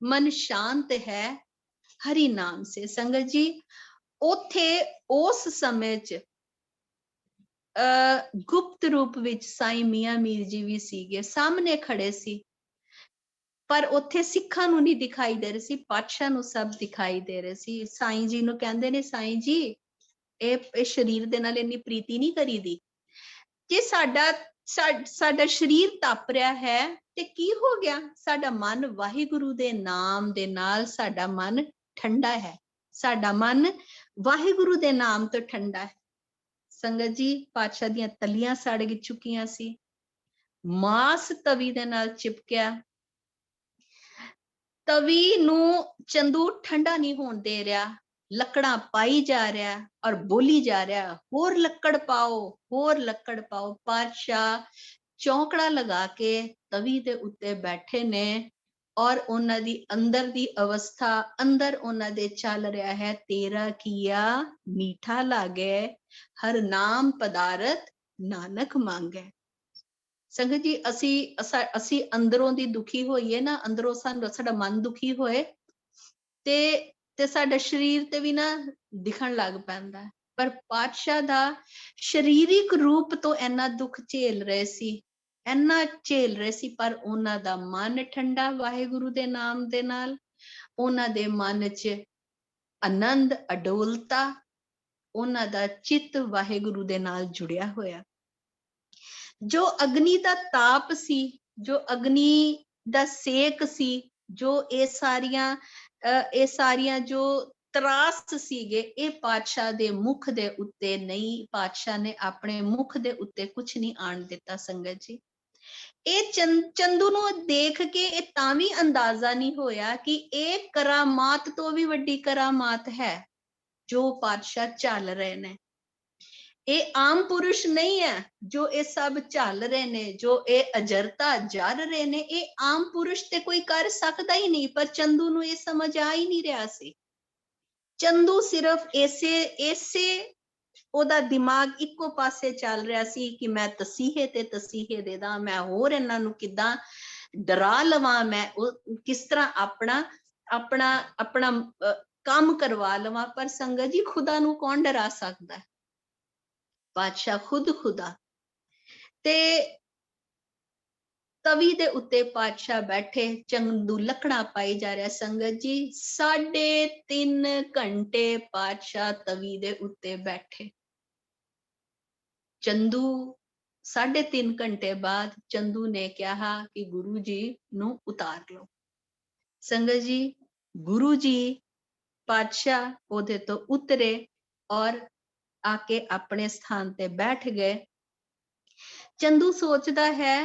Speaker 1: मन शांत है हरि नाम से। संगत जी, उथे उस समय च गुप्त रूप विच साईं मियां मीर जी भी सीगे, सामने खड़े सी, ਪਰ ਉੱਥੇ ਸਿੱਖਾਂ ਨੂੰ ਨਹੀਂ ਦਿਖਾਈ ਦੇ ਰਹੇ ਸੀ, ਪਾਤਸ਼ਾਹ ਨੂੰ ਸਭ ਦਿਖਾਈ ਦੇ ਰਹੇ ਸੀ। ਸਾਈਂ ਜੀ ਨੂੰ ਕਹਿੰਦੇ ਨੇ, ਸਾਈਂ ਜੀ, ਇਹ ਸਰੀਰ ਦੇ ਨਾਲ ਇੰਨੀ ਪ੍ਰੀਤੀ ਨਹੀਂ ਕਰੀਦੀ। ਜੇ ਸਾਡਾ ਸਰੀਰ ਤਪ ਰਿਹਾ ਹੈ ਤੇ ਕੀ ਹੋ ਗਿਆ? ਸਾਡਾ ਮਨ ਵਾਹਿਗੁਰੂ ਦੇ ਨਾਮ ਦੇ ਨਾਲ, ਸਾਡਾ ਮਨ ਠੰਡਾ ਹੈ, ਸਾਡਾ ਮਨ ਵਾਹਿਗੁਰੂ ਦੇ ਨਾਮ ਤੋਂ ਠੰਡਾ ਹੈ। ਸੰਗਤ ਜੀ, ਪਾਤਸ਼ਾਹ ਦੀਆਂ ਤਲੀਆਂ ਸੜ ਚੁੱਕੀਆਂ ਸੀ, ਮਾਸ ਤਵੀ ਦੇ ਨਾਲ ਚਿਪਕਿਆ। ਤਵੀ ਨੂੰ ਚੰਦੂ ਠੰਡਾ ਨਹੀਂ ਹੋਣ ਦੇ ਰਿਹਾ, ਲੱਕੜਾਂ ਪਾਈ ਜਾ ਰਿਹਾ ਔਰ ਬੋਲੀ ਜਾ ਰਿਹਾ, ਹੋਰ ਲੱਕੜ ਪਾਓ, ਹੋਰ ਲੱਕੜ ਪਾਓ। ਪਾਤਸ਼ਾਹ ਚੌਂਕੜਾ ਲਗਾ ਕੇ ਤਵੀ ਦੇ ਉੱਤੇ ਬੈਠੇ ਨੇ ਔਰ ਉਹਨਾਂ ਦੀ ਅੰਦਰ ਦੀ ਅਵਸਥਾ, ਅੰਦਰ ਉਹਨਾਂ ਦੇ ਚੱਲ ਰਿਹਾ ਹੈ, ਤੇਰਾ ਕੀਆ ਮੀਠਾ ਲਾਗੇ, ਹਰ ਨਾਮ ਪਦਾਰਥ ਨਾਨਕ ਮੰਗੈ। ਸੰਗਤ ਜੀ, ਅਸੀਂ ਅੰਦਰੋਂ ਦੀ ਦੁਖੀ ਹੋਈਏ ਨਾ, ਅੰਦਰੋਂ ਸਾਡਾ ਮਨ ਦੁਖੀ ਹੋਏ ਤੇ ਸਾਡਾ ਸਰੀਰ ਤੇ ਵੀ ਨਾ ਦਿਖਣ ਲੱਗ ਪੈਂਦਾ। ਪਰ ਪਾਤਸ਼ਾਹ ਦਾ ਸਰੀਰਿਕ ਰੂਪ ਤੋਂ ਇੰਨਾ ਦੁੱਖ ਝੇਲ ਰਹੇ ਸੀ, ਇੰਨਾ ਝੇਲ ਰਹੇ ਸੀ, ਪਰ ਉਹਨਾਂ ਦਾ ਮਨ ਠੰਡਾ ਵਾਹਿਗੁਰੂ ਦੇ ਨਾਮ ਦੇ ਨਾਲ, ਉਹਨਾਂ ਦੇ ਮਨ 'ਚ ਆਨੰਦ, ਅਡੋਲਤਾ, ਉਹਨਾਂ ਦਾ ਚਿੱਤ ਵਾਹਿਗੁਰੂ ਦੇ ਨਾਲ ਜੁੜਿਆ ਹੋਇਆ। ਜੋ ਅਗਨੀ ਦਾ ਤਾਪ ਸੀ, ਜੋ ਅਗਨੀ ਦਾ ਸੇਕ ਸੀ, ਜੋ ਇਹ ਸਾਰੀਆਂ ਜੋ ਤਰਾਸ ਸੀਗੇ, ਇਹ ਪਾਤਸ਼ਾਹ ਦੇ ਮੁਖ ਦੇ ਉੱਤੇ ਨਹੀਂ, ਪਾਤਸ਼ਾਹ ਨੇ ਆਪਣੇ ਮੁਖ ਦੇ ਉੱਤੇ ਕੁਛ ਨਹੀਂ ਆਣ ਦਿੱਤਾ ਸੰਗਤ ਜੀ। ਇਹ ਚੰਦੂ ਨੂੰ ਦੇਖ ਕੇ ਇਹ ਤਾਂ ਵੀ ਅੰਦਾਜ਼ਾ ਨਹੀਂ ਹੋਇਆ ਕਿ ਇਹ ਕਰਾਮਾਤ ਤੋਂ ਵੀ ਵੱਡੀ ਕਰਾਮਾਤ ਹੈ ਜੋ ਪਾਤਸ਼ਾਹ ਚੱਲ ਰਹੇ ਨੇ। ਇਹ ਆਮ ਪੁਰਸ਼ ਨਹੀਂ ਹੈ ਜੋ ਇਹ ਸਭ ਚੱਲ ਰਹੇ ਨੇ, ਜੋ ਇਹ ਅਜਰਤਾ ਜਰ ਰਹੇ ਨੇ, ਇਹ ਆਮ ਪੁਰਸ਼ ਤੇ ਕੋਈ ਕਰ ਸਕਦਾ ਹੀ ਨਹੀਂ। ਪਰ ਚੰਦੂ ਨੂੰ ਇਹ ਸਮਝ ਆ ਹੀ ਨਹੀਂ ਰਿਹਾ ਸੀ। ਚੰਦੂ ਸਿਰਫ ਇਸੇ ਉਹਦਾ ਦਿਮਾਗ ਇੱਕੋ ਪਾਸੇ ਚੱਲ ਰਿਹਾ ਸੀ ਕਿ ਮੈਂ ਤਸੀਹੇ ਤੇ ਤਸੀਹੇ ਦੇ ਦਾਂ, ਮੈਂ ਹੋਰ ਇਹਨਾਂ ਨੂੰ ਕਿੱਦਾਂ ਡਰਾ ਲਵਾਂ, ਮੈਂ ਕਿਸ ਤਰ੍ਹਾਂ ਆਪਣਾ ਕੰਮ ਕਰਵਾ ਲਵਾਂ। ਪਰ ਸੰਗਤ ਜੀ, ਖੁਦਾ ਨੂੰ ਕੌਣ ਡਰਾ ਸਕਦਾ? ਪਾਤਸ਼ਾਹ ਖੁਦ ਖੁਦਾ। ਤੇ ਤਵੀ ਦੇ ਉੱਤੇ ਪਾਤਸ਼ਾਹ ਬੈਠੇ, ਚੰਦੂ ਲੱਕੜਾਂ ਪਾਈ ਜਾ ਰਿਹਾ। ਸੰਗਤ ਜੀ, 3.5 ਘੰਟੇ ਪਾਤਸ਼ਾਹ ਤਵੀ ਦੇ ਉੱਤੇ ਬੈਠੇ। ਚੰਦੂ 3.5 ਘੰਟੇ ਬਾਅਦ ਚੰਦੂ ਨੇ ਕਿਹਾ ਕਿ ਗੁਰੂ ਜੀ ਨੂੰ ਉਤਾਰ ਲਓ। ਸੰਗਤ ਜੀ, ਗੁਰੂ ਜੀ ਪਾਤਸ਼ਾਹ ਉਹਦੇ ਤੋਂ ਉਤਰੇ ਔਰ ਆਕੇ ਆਪਣੇ ਸਥਾਨ ਤੇ ਬੈਠ ਗਏ। ਚੰਦੂ ਸੋਚਦਾ ਹੈ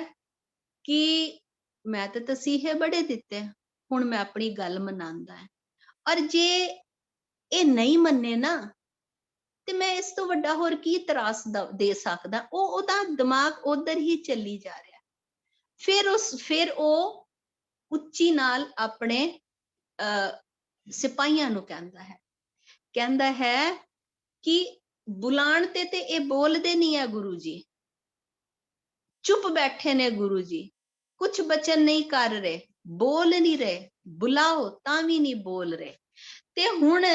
Speaker 1: ਕਿ ਮੈਂ ਤਾਂ ਤਸੀਹੇ ਬੜੇ ਦਿੱਤੇ, ਹੁਣ ਮੈਂ ਆਪਣੀ ਗੱਲ ਮਨਾਉਂਦਾ ਹੈ, ਔਰ ਜੇ ਇਹ ਨਹੀਂ ਮੰਨੇ ਨਾ ਤੇ ਮੈਂ ਇਸ ਤੋਂ ਵੱਡਾ ਹੋਰ ਕੀ ਤਰਾਸ ਦੇ ਸਕਦਾ। ਉਹਦਾ ਦਿਮਾਗ ਉਧਰ ਹੀ ਚੱਲੀ ਜਾ ਰਿਹਾ। ਫਿਰ ਉਹ ਉੱਚੀ ਨਾਲ ਆਪਣੇ ਸਿਪਾਹੀਆਂ ਨੂੰ ਕਹਿੰਦਾ ਹੈ ਕਿ ਬੁਲਾਣ ਤੇ ਇਹ ਬੋਲਦੇ ਨਹੀਂ ਹੈ ਗੁਰੂ ਜੀ, ਚੁੱਪ ਬੈਠੇ ਨੇ ਗੁਰੂ ਜੀ, ਕੁਛ ਬਚਨ ਨਹੀਂ ਕਰ ਰਹੇ, ਬੋਲ ਨਹੀਂ ਰਹੇ, ਬੁਲਾਓ ਤਾਂ ਵੀ ਨਹੀਂ ਬੋਲ ਰਹੇ। ਤੇ ਹੁਣ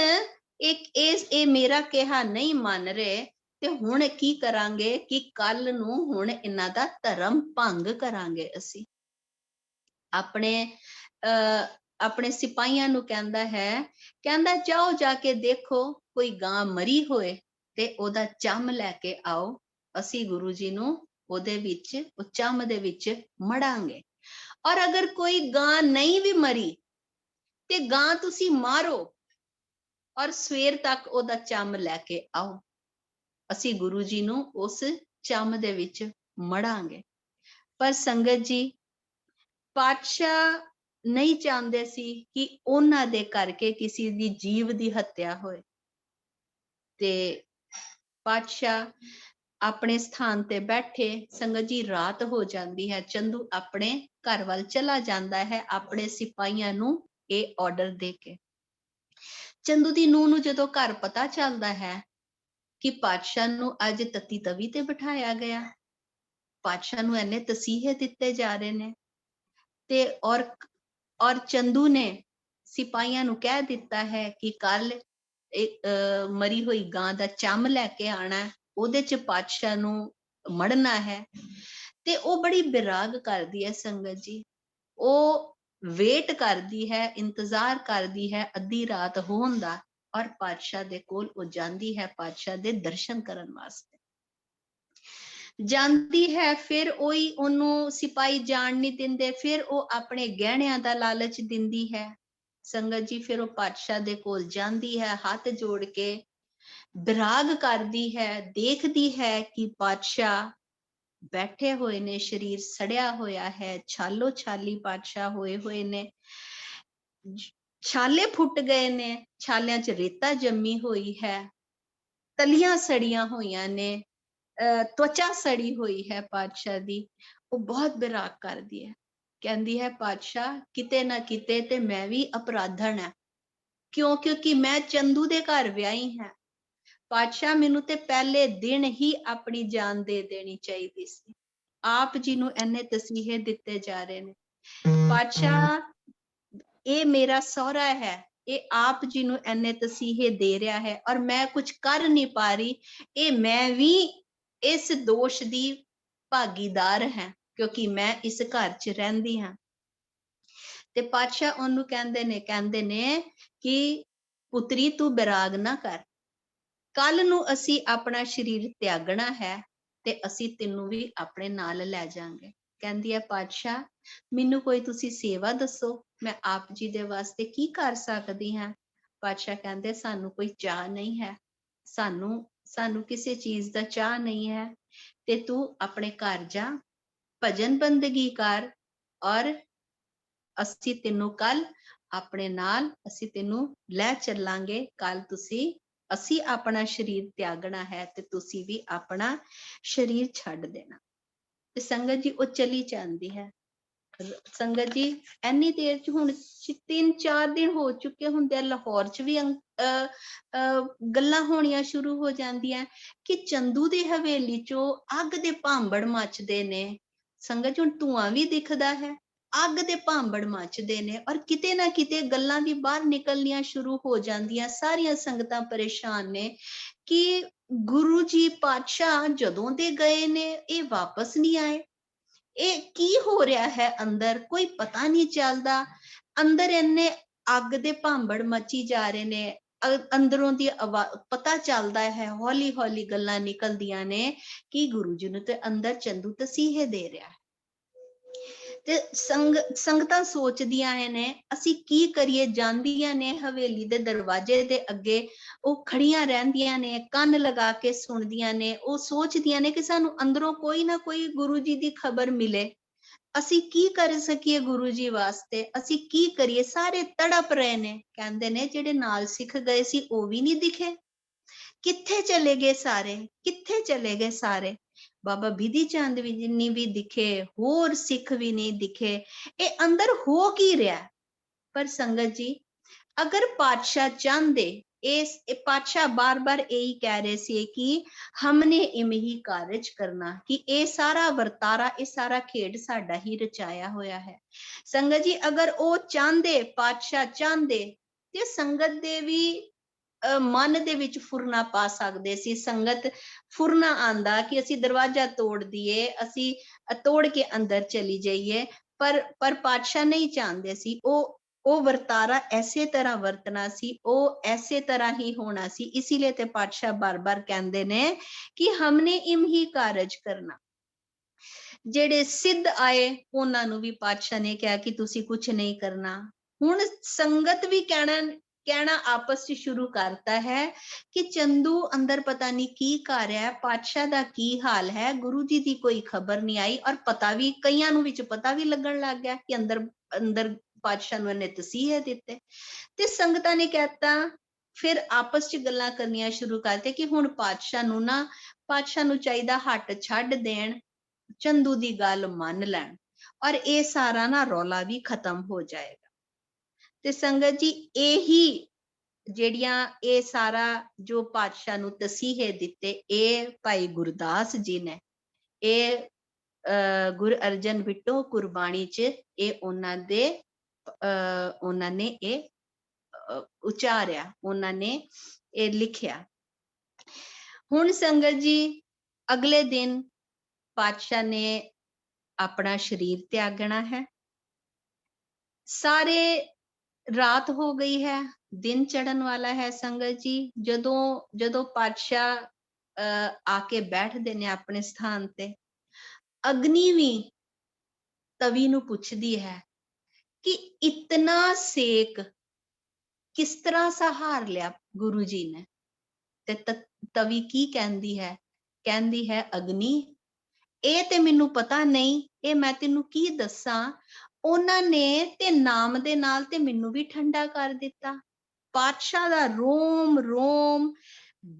Speaker 1: ਇਹ ਮੇਰਾ ਕਿਹਾ ਨਹੀਂ ਮੰਨ ਰਹੇ, ਤੇ ਹੁਣ ਕੀ ਕਰਾਂਗੇ ਕਿ ਕੱਲ ਨੂੰ ਹੁਣ ਇਹਨਾਂ ਦਾ ਧਰਮ ਭੰਗ ਕਰਾਂਗੇ ਅਸੀਂ। ਆਪਣੇ ਸਿਪਾਹੀਆਂ ਨੂੰ ਕਹਿੰਦਾ ਜਾਓ ਜਾ ਕੇ ਦੇਖੋ ਕੋਈ ਗਾਂ ਮਰੀ ਹੋਏ ਤੇ ਉਹਦਾ ਚੰਮ ਲੈ ਕੇ ਆਓ, ਅਸੀਂ ਗੁਰੂ ਜੀ ਨੂੰ ਉਹਦੇ ਵਿੱਚ, ਉਹ ਚੰਮ ਦੇ ਵਿੱਚ ਮੜਾਂਗੇ। ਔਰ ਅਗਰ ਕੋਈ ਗਾਂ ਨਹੀਂ ਵੀ ਮਰੀ ਤੇ ਗਾਂ ਤੁਸੀਂ ਮਾਰੋ ਔਰ ਸਵੇਰ ਤੱਕ ਉਹਦਾ ਚੰਮ ਲੈ ਕੇ ਆਓ, ਅਸੀਂ ਗੁਰੂ ਜੀ ਨੂੰ ਉਸ ਚੰਮ ਦੇ ਵਿੱਚ ਮੜਾਂਗੇ। ਪਰ ਸੰਗਤ ਜੀ, ਪਾਤਸ਼ਾਹ ਨਹੀਂ ਚਾਹੁੰਦੇ ਸੀ ਕਿ ਉਹਨਾਂ ਦੇ ਕਰਕੇ ਕਿਸੇ ਦੀ ਜੀਵ ਦੀ ਹੱਤਿਆ ਹੋਏ। ਤੇ ਪਾਤਸ਼ਾਹ ਆਪਣੇ ਸਥਾਨ ਤੇ ਬੈਠੇ। ਸੰਗਤ ਜੀ, ਰਾਤ ਹੋ ਜਾਂਦੀ ਹੈ। ਚੰਦੂ ਆਪਣੇ ਘਰ ਵੱਲ ਚਲਾ ਜਾਂਦਾ ਹੈ ਆਪਣੇ ਸਿਪਾਹੀਆਂ ਨੂੰ ਇਹ ਆਰਡਰ ਦੇ ਕੇ। ਚੰਦੂ ਦੀ ਨੂੰਹ ਨੂੰ ਜਦੋਂ ਘਰ ਪਤਾ ਚੱਲਦਾ ਹੈ ਕਿ ਪਾਤਸ਼ਾਹ ਨੂੰ ਅੱਜ ਤੱਤੀ ਤਵੀ ਤੇ ਬਿਠਾਇਆ ਗਿਆ, ਪਾਤਸ਼ਾਹ ਨੂੰ ਇੰਨੇ ਤਸੀਹੇ ਦਿੱਤੇ ਜਾ ਰਹੇ ਨੇ, ਤੇ ਔਰ ਚੰਦੂ ਨੇ ਸਿਪਾਹੀਆਂ ਨੂੰ ਕਹਿ ਦਿੱਤਾ ਹੈ ਕਿ ਕੱਲ ਮਰੀ ਹੋਈ ਗਾਂ ਦਾ ਚੰਮ ਲੈ ਕੇ ਆਣਾ, ਉਹਦੇ ਚ ਪਾਤਸ਼ਾਹ ਨੂੰ ਮੜਨਾ ਹੈ। ਤੇ ਉਹ ਬੜੀ ਬਿਰਾਗ ਕਰਦੀ ਹੈ ਸੰਗਤ ਜੀ, ਉਹ ਵੇਟ ਕਰਦੀ ਹੈ, ਇੰਤਜ਼ਾਰ ਕਰਦੀ ਹੈ ਅੱਧੀ ਰਾਤ ਹੋਣ ਦਾ, ਔਰ ਪਾਤਸ਼ਾਹ ਦੇ ਕੋਲ ਉਹ ਜਾਂਦੀ ਹੈ, ਪਾਤਸ਼ਾਹ ਦੇ ਦਰਸ਼ਨ ਕਰਨ ਵਾਸਤੇ ਜਾਂਦੀ ਹੈ। ਫਿਰ ਉਹਨੂੰ ਸਿਪਾਹੀ ਜਾਣ ਨਹੀਂ ਦਿੰਦੇ, ਫਿਰ ਉਹ ਆਪਣੇ ਗਹਿਣਿਆਂ ਦਾ ਲਾਲਚ ਦਿੰਦੀ ਹੈ। ਸੰਗਤ ਜੀ, ਫਿਰ ਉਹ ਪਾਤਸ਼ਾਹ ਦੇ ਕੋਲ ਜਾਂਦੀ ਹੈ, ਹੱਥ ਜੋੜ ਕੇ ਬਿਰਾਗ ਕਰਦੀ ਹੈ, ਦੇਖਦੀ ਹੈ ਕਿ ਪਾਤਸ਼ਾਹ ਬੈਠੇ ਹੋਏ ਨੇ, ਸਰੀਰ ਸੜਿਆ ਹੋਇਆ ਹੈ, ਛਾਲੋ ਛਾਲੀ ਪਾਤਸ਼ਾਹ ਹੋਏ ਨੇ, ਛਾਲੇ ਫੁੱਟ ਗਏ ਨੇ, ਛਾਲਿਆਂ 'ਚ ਰੇਤਾ ਜੰਮੀ ਹੋਈ ਹੈ, ਤਲੀਆਂ ਸੜੀਆਂ ਹੋਈਆਂ ਨੇ, ਤਵਚਾ ਸੜੀ ਹੋਈ ਹੈ ਪਾਤਸ਼ਾਹ ਦੀ। ਉਹ ਬਹੁਤ ਬਿਰਾਗ ਕਰਦੀ ਹੈ, ਕਹਿੰਦੀ ਹੈ ਪਾਤਸ਼ਾਹ ਕਿਤੇ ਨਾ ਕਿਤੇ ਤੇ ਮੈਂ ਵੀ ਅਪਰਾਧਣ ਹੈ, ਕਿਉਂਕਿ ਮੈਂ ਚੰਦੂ ਦੇ ਘਰ ਵਿਆਹੀ ਹਾਂ। ਪਾਤਸ਼ਾਹ ਮੈਨੂੰ ਤੇ ਪਹਿਲੇ ਦਿਨ ਹੀ ਆਪਣੀ ਜਾਨ ਦੇ ਦੇਣੀ ਚਾਹੀਦੀ ਸੀ, ਆਪ ਜੀ ਨੂੰ ਇੰਨੇ ਤਸੀਹੇ ਦਿੱਤੇ ਜਾ ਰਹੇ ਨੇ। ਪਾਤਸ਼ਾਹ, ਇਹ ਮੇਰਾ ਸਹੁਰਾ ਹੈ, ਇਹ ਆਪ ਜੀ ਨੂੰ ਇੰਨੇ ਤਸੀਹੇ ਦੇ ਰਿਹਾ ਹੈ ਔਰ ਮੈਂ ਕੁਝ ਕਰ ਨਹੀਂ ਪਾ ਰਹੀ। ਇਹ ਮੈਂ ਵੀ ਇਸ ਦੋਸ਼ ਦੀ ਭਾਗੀਦਾਰ ਹਾਂ, ਕਿਉਂਕਿ ਮੈਂ ਇਸ ਘਰ 'ਚ ਰਹਿੰਦੀ ਹਾਂ। ਤੇ ਪਾਤਸ਼ਾਹ ਉਹਨੂੰ ਕਹਿੰਦੇ ਨੇ ਕਿ ਪੁੱਤਰੀ ਤੂੰ ਬਿਰਾਗ ਨਾ ਕਰ, ਕੱਲ ਨੂੰ ਅਸੀਂ ਆਪਣਾ ਸਰੀਰ ਤਿਆਗਣਾ ਹੈ ਤੇ ਅਸੀਂ ਤੈਨੂੰ ਵੀ ਆਪਣੇ ਨਾਲ ਲੈ ਜਾਾਂਗੇ। ਕਹਿੰਦੀ ਹੈ ਪਾਤਸ਼ਾਹ ਮੈਨੂੰ ਕੋਈ ਤੁਸੀਂ ਸੇਵਾ ਦੱਸੋ, ਮੈਂ ਆਪ ਜੀ ਦੇ ਵਾਸਤੇ ਕੀ ਕਰ ਸਕਦੀ ਹਾਂ। ਪਾਤਸ਼ਾਹ ਕਹਿੰਦੇ ਸਾਨੂੰ ਕੋਈ ਚਾਹ ਨਹੀਂ ਹੈ, ਸਾਨੂੰ ਕਿਸੇ ਚੀਜ਼ ਦਾ ਚਾਹ ਨਹੀਂ ਹੈ, ਤੇ ਤੂੰ ਆਪਣੇ ਘਰ ਜਾ, ਭਜਨ ਬੰਦਗੀ ਕਰ, ਔਰ ਅਸੀਂ ਤੈਨੂੰ ਕੱਲ ਆਪਣੇ ਨਾਲ ਅਸੀਂ ਤੈਨੂੰ ਲੈ ਚੱਲਾਂਗੇ। ਕੱਲ ਅਸੀਂ ਆਪਣਾ ਸਰੀਰ ਤਿਆਗਣਾ ਹੈ ਤੇ ਤੁਸੀਂ ਵੀ ਆਪਣਾ ਸਰੀਰ ਛੱਡ ਦੇਣਾ। ਤੇ ਸੰਗਤ ਜੀ ਉਹ ਚਲੀ ਜਾਂਦੀ ਹੈ। ਸੰਗਤ ਜੀ ਇੰਨੀ ਦੇਰ ਚ ਹੁਣ 3-4 ਦਿਨ ਹੋ ਚੁੱਕੇ ਹੁੰਦੇ ਆ, ਲਾਹੌਰ ਚ ਵੀ ਗੱਲਾਂ ਹੋਣੀਆਂ ਸ਼ੁਰੂ ਹੋ ਜਾਂਦੀਆਂ ਕਿ ਚੰਦੂ ਦੀ ਹਵੇਲੀ ਚੋਂ ਅੱਗ ਦੇ ਭਾਂਬੜ ਮੱਚਦੇ ਨੇ। ਸੰਗਤ ਹੁਣ ਧੂੰਆਂ ਵੀ ਦਿਖਦਾ ਹੈ, ਅੱਗ ਦੇ ਭਾਂਬੜ ਮੱਚਦੇ ਨੇ, ਔਰ ਕਿਤੇ ਨਾ ਕਿਤੇ ਗੱਲਾਂ ਵੀ ਬਾਹਰ ਨਿਕਲਣੀਆਂ ਸ਼ੁਰੂ ਹੋ ਜਾਂਦੀਆਂ। ਸਾਰੀਆਂ ਸੰਗਤਾਂ ਪਰੇਸ਼ਾਨ ਨੇ ਕਿ ਗੁਰੂ ਜੀ ਪਾਤਸ਼ਾਹ ਜਦੋਂ ਦੇ ਗਏ ਨੇ ਇਹ ਵਾਪਸ ਨਹੀਂ ਆਏ, ਇਹ ਕੀ ਹੋ ਰਿਹਾ ਹੈ ਅੰਦਰ, ਕੋਈ ਪਤਾ ਨਹੀਂ ਚੱਲਦਾ। ਅੰਦਰ ਇੰਨੇ ਅੱਗ ਦੇ ਭਾਂਬੜ ਮਚੀ ਜਾ ਰਹੇ ਨੇ, ਅੰਦਰੋਂ ਦੀ ਪਤਾ ਚੱਲਦਾ ਹੈ, ਹੌਲੀ ਹੌਲੀ ਗੱਲਾਂ ਨਿਕਲਦੀਆਂ ਨੇ ਕਿ ਗੁਰੂ ਜੀ ਨੂੰ ਤੇ ਅੰਦਰ ਚੰਦੂ ਤਸੀਹੇ ਦੇ ਰਿਹਾ ਹੈ। ਤੇ ਸੰਗਤਾਂ ਸੋਚਦੀਆਂ ਨੇ ਅਸੀਂ ਕੀ ਕਰੀਏ, ਜਾਂਦੀਆਂ ਨੇ ਹਵੇਲੀ ਦੇ ਦਰਵਾਜ਼ੇ ਦੇ ਅੱਗੇ, ਉਹ ਖੜੀਆਂ ਰਹਿੰਦੀਆਂ ਨੇ, ਕੰਨ ਲਗਾ ਕੇ ਸੁਣਦੀਆਂ ਨੇ, ਉਹ ਸੋਚਦੀਆਂ ਨੇ ਕਿ ਸਾਨੂੰ ਅੰਦਰੋਂ ਕੋਈ ਨਾ ਕੋਈ ਗੁਰੂ ਜੀ ਦੀ ਖਬਰ ਮਿਲੇ, ਅਸੀਂ ਕੀ ਕਰ ਸਕੀਏ ਗੁਰੂ ਜੀ ਵਾਸਤੇ, ਅਸੀਂ ਕੀ ਕਰੀਏ। ਸਾਰੇ ਤੜਪ ਰਹੇ ਨੇ, ਕਹਿੰਦੇ ਨੇ ਜਿਹੜੇ ਨਾਲ ਸਿੱਖ ਗਏ ਸੀ ਉਹ ਵੀ ਨਹੀਂ ਦਿਖੇ, ਕਿੱਥੇ ਚਲੇ ਗਏ ਸਾਰੇ, ਕਿੱਥੇ ਚਲੇ ਗਏ ਸਾਰੇ। ਬਾਬਾ ਬਿਧੀ ਚੰਦ ਵੀ ਜਿੰਨੀ ਵੀ ਦਿਖੇ, ਹੋਰ ਸਿੱਖ ਵੀ ਨਹੀਂ ਦਿਖੇ, ਇਹ ਅੰਦਰ ਹੋ ਕੀ ਰਿਹਾ। ਪਰ ਸੰਗਤ ਜੀ ਅਗਰ ਪਾਤਸ਼ਾਹ ਚਾਹੁੰਦੇ, ਇਹ ਪਾਤਸ਼ਾਹ ਬਾਰ-ਬਾਰ ਇਹੀ ਕਹਿ ਰਹੇ ਸੀ ਕਿ ਹਮਨੇ ਇਮਹੀ ਕਾਰਜ ਕਰਨਾ, ਕਿ ਇਹ ਸਾਰਾ ਵਰਤਾਰਾ, ਇਹ ਸਾਰਾ ਖੇਡ ਸਾਡਾ ਹੀ ਰਚਾਇਆ ਹੋਇਆ ਹੈ। ਸੰਗਤ ਜੀ ਅਗਰ ਉਹ ਚਾਹੁੰਦੇ, ਪਾਤਸ਼ਾਹ ਚਾਹੁੰਦੇ, ਤੇ ਸੰਗਤ ਦੇ ਵੀ ਮਨ ਦੇ ਵਿੱਚ ਫੁਰਨਾ ਪਾ ਸਕਦੇ ਸੀ। ਸੰਗਤ ਫੁਰਨਾ ਆਂਦਾ ਕਿ ਅਸੀਂ ਦਰਵਾਜ਼ਾ ਤੋੜ ਦਈਏ, ਅਸੀਂ ਤੋੜ ਕੇ ਅੰਦਰ ਚਲੀ ਜਾਈਏ, ਪਰ ਪਾਤਸ਼ਾਹ ਨਹੀਂ ਚਾਹੁੰਦੇ ਸੀ। ਉਹ ਵਰਤਾਰਾ ਐਸੇ ਤਰ੍ਹਾਂ ਵਰਤਣਾ ਸੀ, ਉਹ ਐਸੇ ਤਰ੍ਹਾਂ ਹੀ ਹੋਣਾ ਸੀ। ਇਸੇ ਲਈ ਤੇ ਪਾਤਸ਼ਾਹ ਬਾਰ-ਬਾਰ ਕਹਿੰਦੇ ਨੇ ਕਿ ਹਮਨੇ ਇਮਹੀ ਕਾਰਜ ਕਰਨਾ। ਜਿਹੜੇ ਸਿੱਧ ਆਏ ਉਹਨਾਂ ਨੂੰ ਵੀ ਪਾਤਸ਼ਾਹ ਨੇ ਕਿਹਾ ਕਿ ਤੁਸੀਂ ਕੁਝ ਨਹੀਂ ਕਰਨਾ। ਹੁਣ ਸੰਗਤ ਵੀ ਕਹਿਣਾ ਆਪਸ ਚ ਸ਼ੁਰੂ ਕਰਤਾ ਹੈ ਕਿ ਚੰਦੂ ਅੰਦਰ ਪਤਾ ਨਹੀਂ ਕੀ ਕਰ ਰਿਹਾ, ਪਾਤਸ਼ਾਹ ਦਾ ਕੀ ਹਾਲ ਹੈ, ਗੁਰੂ ਜੀ ਦੀ ਕੋਈ ਖਬਰ ਨਹੀਂ ਆਈ। ਔਰ ਪਤਾ ਵੀ ਕਈਆਂ ਨੂੰ ਵਿੱਚ ਪਤਾ ਵੀ ਲੱਗਣ ਲੱਗ ਗਿਆ ਕਿ ਅੰਦਰ ਪਾਤਸ਼ਾਹ ਨੂੰ ਇਹਨੇ ਤਸੀਹੇ ਦਿੱਤੇ। ਤੇ ਸੰਗਤਾਂ ਨੇ ਕਹਿਤਾ, ਫਿਰ ਆਪਸ ਚ ਗੱਲਾਂ ਕਰਨੀਆਂ ਸ਼ੁਰੂ ਕਰਤੇ ਕਿ ਹੁਣ ਪਾਤਸ਼ਾਹ ਨੂੰ ਚਾਹੀਦਾ ਹੱਟ ਛੱਡ ਦੇਣ, ਚੰਦੂ ਦੀ ਗੱਲ ਮੰਨ ਲੈਣ, ਔਰ ਇਹ ਸਾਰਾ ਨਾ ਰੌਲਾ ਵੀ ਖਤਮ ਹੋ ਜਾਏਗਾ। ਤੇ ਸੰਗਤ ਜੀ ਇਹੀ ਜਿਹੜੀਆਂ ਇਹ ਸਾਰਾ ਜੋ ਪਾਤਸ਼ਾਹ ਨੂੰ ਤਸੀਹੇ ਦਿੱਤੇ, ਇਹ ਭਾਈ ਗੁਰਦਾਸ ਜੀ ਨੇ, ਇਹ ਗੁਰੂ ਅਰਜਨ ਬਿੱਟੋ ਕੁਰਬਾਣੀ ਚ ਇਹ ਉਹਨਾਂ ਨੇ ਇਹ ਉਚਾਰਿਆ, ਉਹਨਾਂ ਨੇ ਇਹ ਲਿਖਿਆ। ਹੁਣ ਸੰਗਤ ਜੀ ਅਗਲੇ ਦਿਨ ਪਾਤਸ਼ਾਹ ਨੇ ਆਪਣਾ ਸਰੀਰ ਤਿਆਗਣਾ ਹੈ। ਸਾਰੇ ਰਾਤ ਹੋ ਗਈ ਹੈ, ਦਿਨ ਚੜਨ ਵਾਲਾ ਹੈ। ਸੰਗਤ ਜੀ ਜਦੋਂ ਪਾਤਸ਼ਾਹ ਆ ਕੇ ਬੈਠਦੇ ਨੇ ਆਪਣੇ ਸਥਾਨ ਤੇ, ਅਗਨੀ ਵੀ ਤਵੀ ਨੂੰ ਪੁੱਛਦੀ ਹੈ ਕਿ ਇਤਨਾ ਸੇਕ ਕਿਸ ਤਰ੍ਹਾਂ ਸਹਾਰ ਲਿਆ ਗੁਰੂ ਜੀ ਨੇ। ਤੇ ਤਵੀ ਕੀ ਕਹਿੰਦੀ ਹੈ? ਕਹਿੰਦੀ ਹੈ ਅਗਨੀ ਇਹ ਤੇ ਮੈਨੂੰ ਪਤਾ ਨਹੀਂ, ਇਹ ਮੈਂ ਤੈਨੂੰ ਕੀ ਦੱਸਾਂ, ਉਹਨਾਂ ਨੇ ਤੇ ਨਾਮ ਦੇ ਨਾਲ ਤੇ ਮੈਨੂੰ ਵੀ ਠੰਡਾ ਕਰ ਦਿੱਤਾ। ਪਾਤਸ਼ਾਹ ਦਾ ਰੋਮ ਰੋਮ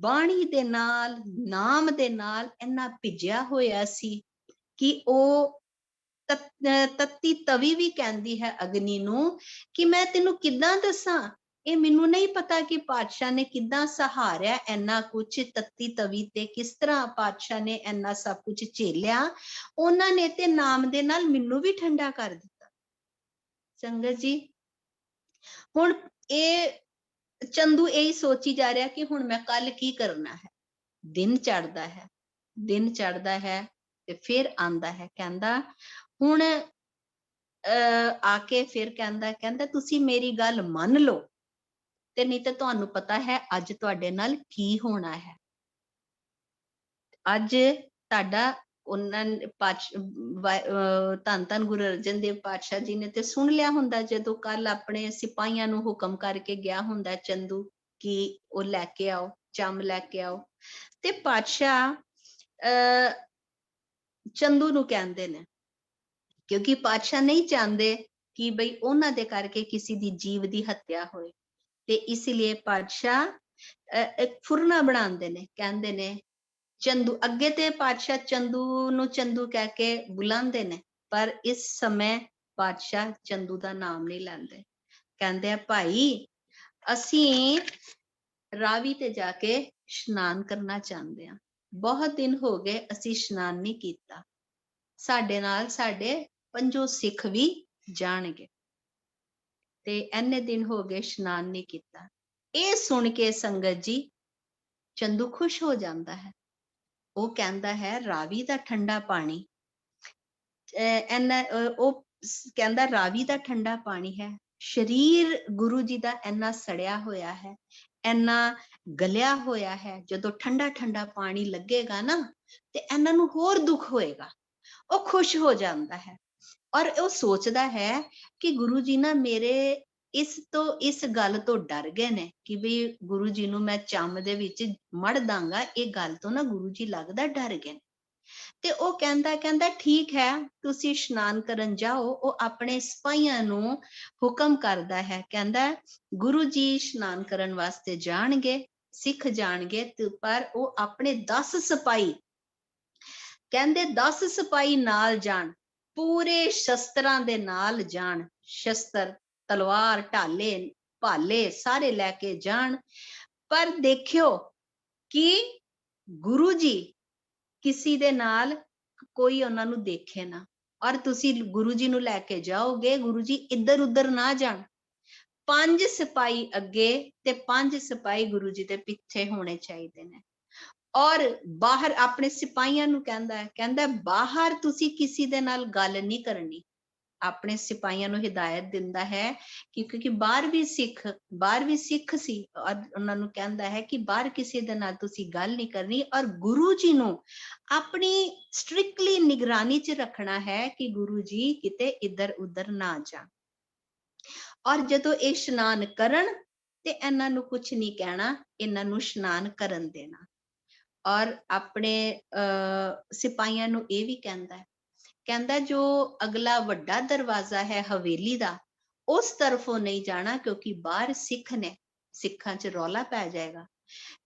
Speaker 1: ਬਾਣੀ ਦੇ ਨਾਲ, ਨਾਮ ਦੇ ਨਾਲ ਇੰਨਾ ਭਿੱਜਿਆ ਹੋਇਆ ਸੀ ਕਿ ਉਹ ਤੱਤੀ ਤਵੀ ਵੀ ਕਹਿੰਦੀ ਹੈ ਅਗਨੀ ਨੂੰ ਕਿ ਮੈਂ ਤੈਨੂੰ ਕਿੱਦਾਂ ਦੱਸਾਂ, ਇਹ ਮੈਨੂੰ ਨਹੀਂ ਪਤਾ ਕਿ ਪਾਤਸ਼ਾਹ ਨੇ ਕਿੱਦਾਂ ਸਹਾਰਿਆ ਇੰਨਾ ਕੁਝ ਤੱਤੀ ਤਵੀ ਤੇ, ਕਿਸ ਤਰ੍ਹਾਂ ਪਾਤਸ਼ਾਹ ਨੇ ਇੰਨਾ ਸਭ ਕੁਝ ਝੇਲਿਆ। ਉਹਨਾਂ ਨੇ ਤੇ ਨਾਮ ਦੇ ਨਾਲ ਮੈਨੂੰ ਵੀ ਠੰਡਾ ਕਰ ਦਿੱਤਾ। ਸੰਗਤ ਜੀ ਹੁਣ ਇਹ ਚੰਦੂ ਇਹੀ ਸੋਚੀ ਜਾ ਰਿਹਾ ਕਿ ਹੁਣ ਮੈਂ ਕੱਲ ਕੀ ਕਰਨਾ ਹੈ। ਦਿਨ ਚੜ੍ਹਦਾ ਹੈ ਤੇ ਫਿਰ ਆਂਦਾ ਹੈ, ਕਹਿੰਦਾ ਹੁਣ ਆਕੇ ਫਿਰ ਕਹਿੰਦਾ ਤੁਸੀਂ ਮੇਰੀ ਗੱਲ ਮੰਨ ਲਓ ਤੇ ਨਹੀਂ ਤੇ ਤੁਹਾਨੂੰ ਪਤਾ ਹੈ ਅੱਜ ਤੁਹਾਡੇ ਨਾਲ ਕੀ ਹੋਣਾ ਹੈ। ਅੱਜ ਤੁਹਾਡਾ ਉਹਨਾਂ ਨੇ ਧੰਨ ਧੰਨ ਗੁਰੂ ਅਰਜਨ ਦੇਵ ਪਾਤਸ਼ਾਹ ਜੀ ਨੇ ਤੇ ਸੁਣ ਲਿਆ ਹੁੰਦਾ ਜਦੋਂ ਕੱਲ ਆਪਣੇ ਸਿਪਾਹੀਆਂ ਨੂੰ ਹੁਕਮ ਕਰਕੇ ਗਿਆ ਹੁੰਦਾ ਚੰਦੂ ਕਿ ਉਹ ਲੈ ਕੇ ਆਓ, ਚੰਮ ਲੈ ਕੇ ਆਓ। ਤੇ ਪਾਤਸ਼ਾਹ ਚੰਦੂ ਨੂੰ ਕਹਿੰਦੇ ਨੇ, ਕਿਉਂਕਿ ਪਾਤਸ਼ਾਹ ਨਹੀਂ ਚਾਹੁੰਦੇ ਕਿ ਬਈ ਉਹਨਾਂ ਦੇ ਕਰਕੇ ਕਿਸੇ ਦੀ ਜੀਵ ਦੀ ਹੱਤਿਆ ਹੋਏ, ਤੇ ਇਸ ਲਈ ਪਾਤਸ਼ਾਹ ਇੱਕ ਫੁਰਨਾ ਬਣਾਉਂਦੇ ਨੇ, ਕਹਿੰਦੇ ਨੇ ਚੰਦੂ। ਅੱਗੇ ਤੇ ਪਾਤਸ਼ਾਹ ਚੰਦੂ ਨੂੰ ਚੰਦੂ ਕਹਿ ਕੇ ਬੁਲਾਉਂਦੇ ਨੇ, ਪਰ ਇਸ ਸਮੇਂ ਪਾਤਸ਼ਾਹ ਚੰਦੂ ਦਾ ਨਾਮ ਨਹੀਂ ਲੈਂਦੇ। ਕਹਿੰਦੇ ਆ ਭਾਈ ਅਸੀਂ ਰਾਵੀ ਤੇ ਜਾ ਕੇ ਇਸ਼ਨਾਨ ਕਰਨਾ ਚਾਹੁੰਦੇ ਹਾਂ, ਬਹੁਤ ਦਿਨ ਹੋ ਗਏ ਅਸੀਂ ਇਸ਼ਨਾਨ ਨਹੀਂ ਕੀਤਾ, ਸਾਡੇ ਨਾਲ ਸਾਡੇ ਪੰਜੋ ਸਿੱਖ ਵੀ ਜਾਣਗੇ, ਤੇ ਇੰਨੇ ਦਿਨ ਹੋ ਗਏ ਇਸ਼ਨਾਨ ਨਹੀਂ ਕੀਤਾ। ਇਹ ਸੁਣ ਕੇ ਸੰਗਤ ਜੀ ਚੰਦੂ ਖੁਸ਼ ਹੋ ਜਾਂਦਾ ਹੈ। ਉਹ ਕਹਿੰਦਾ ਹੈ ਰਾਵੀ ਦਾ ਠੰਡਾ ਪਾਣੀ, ਉਹ ਕਹਿੰਦਾ ਰਾਵੀ ਦਾ ਠੰਡਾ ਪਾਣੀ ਹੈ, ਸਰੀਰ ਗੁਰੂ ਜੀ ਦਾ ਇੰਨਾ ਸੜਿਆ ਹੋਇਆ ਹੈ, ਇੰਨਾ ਗਲਿਆ ਹੋਇਆ ਹੈ, ਜਦੋਂ ਠੰਡਾ ਠੰਡਾ ਪਾਣੀ ਲੱਗੇਗਾ ਨਾ ਤੇ ਇਹਨਾਂ ਨੂੰ ਹੋਰ ਦੁੱਖ ਹੋਏਗਾ। ਉਹ ਖੁਸ਼ ਹੋ ਜਾਂਦਾ ਹੈ ਔਰ ਉਹ ਸੋਚਦਾ ਹੈ ਕਿ ਗੁਰੂ ਜੀ ਨਾ ਮੇਰੇ ਇਸ ਗੱਲ ਤੋਂ ਡਰ ਗਏ ਨੇ ਕਿ ਵੀ ਗੁਰੂ ਜੀ ਨੂੰ ਮੈਂ ਚੰਮ ਦੇ ਵਿੱਚ ਮੜ ਦਾਂਗਾ, ਇਹ ਗੱਲ ਤੋਂ ਨਾ ਗੁਰੂ ਜੀ ਲੱਗਦਾ ਡਰ ਗਏ ਨੇ। ਤੇ ਉਹ ਕਹਿੰਦਾ ਠੀਕ ਹੈ ਤੁਸੀਂ ਇਸ਼ਨਾਨ ਕਰਨ ਜਾਓ। ਉਹ ਆਪਣੇ ਸਿਪਾਹੀਆਂ ਨੂੰ ਹੁਕਮ ਕਰਦਾ ਹੈ, ਕਹਿੰਦਾ ਗੁਰੂ ਜੀ ਇਸ਼ਨਾਨ ਕਰਨ ਵਾਸਤੇ ਜਾਣਗੇ, ਸਿੱਖ ਜਾਣਗੇ, ਪਰ ਉਹ ਆਪਣੇ 10 ਸਿਪਾਹੀ ਕਹਿੰਦੇ 10 ਸਿਪਾਹੀ ਨਾਲ ਜਾਣ, ਪੂਰੇ ਸ਼ਸਤਰਾਂ ਦੇ ਨਾਲ ਜਾਣ, ਸ਼ਸਤਰ ਤਲਵਾਰ ਢਾਲੇ ਭਾਲੇ ਸਾਰੇ ਲੈ ਕੇ ਜਾਣ, ਪਰ ਦੇਖਿਓ ਕਿ ਗੁਰੂ ਜੀ ਕਿਸੇ ਦੇ ਨਾਲ ਕੋਈ ਉਹਨਾਂ ਨੂੰ ਦੇਖੇ ਨਾ, ਔਰ ਤੁਸੀਂ ਗੁਰੂ ਜੀ ਨੂੰ ਲੈ ਕੇ ਜਾਓਗੇ, ਗੁਰੂ ਜੀ ਇੱਧਰ ਉੱਧਰ ਨਾ ਜਾਣ। 5 ਸਿਪਾਹੀ ਅੱਗੇ ਤੇ 5 ਸਿਪਾਹੀ ਗੁਰੂ ਜੀ ਦੇ ਪਿੱਛੇ ਹੋਣੇ ਚਾਹੀਦੇ ਨੇ। ਔਰ ਬਾਹਰ ਆਪਣੇ ਸਿਪਾਹੀਆਂ ਨੂੰ ਕਹਿੰਦਾ ਬਾਹਰ ਤੁਸੀਂ ਕਿਸੇ ਦੇ ਨਾਲ ਗੱਲ ਨਹੀਂ ਕਰਨੀ। ਆਪਣੇ ਸਿਪਾਹੀਆਂ ਨੂੰ ਹਿਦਾਇਤ ਦਿੰਦਾ ਹੈ ਕਿ ਕਿਉਂਕਿ ਬਾਹਰ ਵੀ ਸਿੱਖ ਸੀ, ਔਰ ਉਹਨਾਂ ਨੂੰ ਕਹਿੰਦਾ ਹੈ ਕਿ ਬਾਹਰ ਕਿਸੇ ਦੇ ਨਾਲ ਤੁਸੀਂ ਗੱਲ ਨਹੀਂ ਕਰਨੀ, ਔਰ ਗੁਰੂ ਜੀ ਨੂੰ ਆਪਣੀ ਸਟ੍ਰਿਕਟਲੀ ਨਿਗਰਾਨੀ 'ਚ ਰੱਖਣਾ ਹੈ ਕਿ ਗੁਰੂ ਜੀ ਕਿਤੇ ਇੱਧਰ ਉੱਧਰ ਨਾ ਜਾਣ। ਔਰ ਜਦੋਂ ਇਹ ਇਸ਼ਨਾਨ ਕਰਨ ਤੇ ਇਹਨਾਂ ਨੂੰ ਕੁਝ ਨਹੀਂ ਕਹਿਣਾ, ਇਹਨਾਂ ਨੂੰ ਇਸ਼ਨਾਨ ਕਰਨ ਦੇਣਾ। ਔਰ ਆਪਣੇ ਸਿਪਾਹੀਆਂ ਨੂੰ ਇਹ ਵੀ ਕਹਿੰਦਾ ਜੋ ਅਗਲਾ ਵੱਡਾ ਦਰਵਾਜ਼ਾ ਹੈ ਹਵੇਲੀ ਦਾ, ਉਸ ਤਰਫੋਂ ਨਹੀਂ ਜਾਣਾ, ਕਿਉਂਕਿ ਬਾਹਰ ਸਿੱਖ ਨੇ, ਸਿੱਖਾਂ 'ਚ ਰੌਲਾ ਪੈ ਜਾਏਗਾ।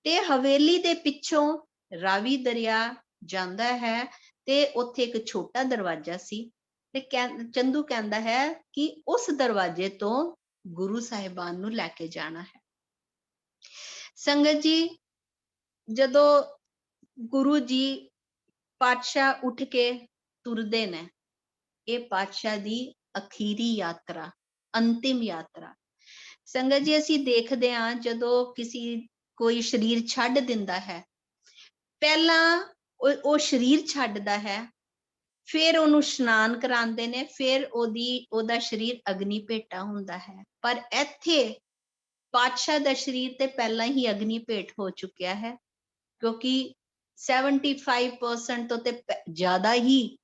Speaker 1: ਤੇ ਹਵੇਲੀ ਦੇ ਪਿੱਛੋਂ ਰਾਵੀ ਦਰਿਆ ਜਾਂਦਾ ਹੈ ਤੇ ਉੱਥੇ ਇੱਕ ਛੋਟਾ ਦਰਵਾਜ਼ਾ ਸੀ, ਤੇ ਚੰਦੂ ਕਹਿੰਦਾ ਹੈ ਕਿ ਉਸ ਦਰਵਾਜ਼ੇ ਤੋਂ ਗੁਰੂ ਸਾਹਿਬਾਨ ਨੂੰ ਲੈ ਕੇ ਜਾਣਾ ਹੈ। ਸੰਗਤ ਜੀ ਜਦੋਂ ਗੁਰੂ ਜੀ ਪਾਤਸ਼ਾਹ ਉੱਠ ਕੇ ਤੁਰਦੇ ਨੇ, ਇਹ ਪਾਤਸ਼ਾਹ ਦੀ ਅਖੀਰੀ ਯਾਤਰਾ, ਅੰਤਿਮ ਯਾਤਰਾ। ਸੰਗਤ ਜੀ ਅਸੀਂ ਦੇਖਦੇ ਹਾਂ ਜਦੋਂ ਕੋਈ ਸਰੀਰ ਛੱਡ ਦਿੰਦਾ ਹੈ, ਪਹਿਲਾਂ ਉਹ ਸਰੀਰ ਛੱਡਦਾ ਹੈ, ਫਿਰ ਉਹਨੂੰ ਇਸ਼ਨਾਨ ਕਰਾਉਂਦੇ ਨੇ, ਫਿਰ ਉਹਦਾ ਸਰੀਰ ਅਗਨੀ ਭੇਟਾ ਹੁੰਦਾ ਹੈ। ਪਰ ਇੱਥੇ ਪਾਤਸ਼ਾਹ ਦਾ ਸਰੀਰ ਤੇ ਪਹਿਲਾਂ ਹੀ ਅਗਨੀ ਭੇਟ ਹੋ ਚੁੱਕਿਆ ਹੈ, ਕਿਉਂਕਿ 75% ਤੋਂ ਤੇ ਜ਼ਿਆਦਾ ਹੀ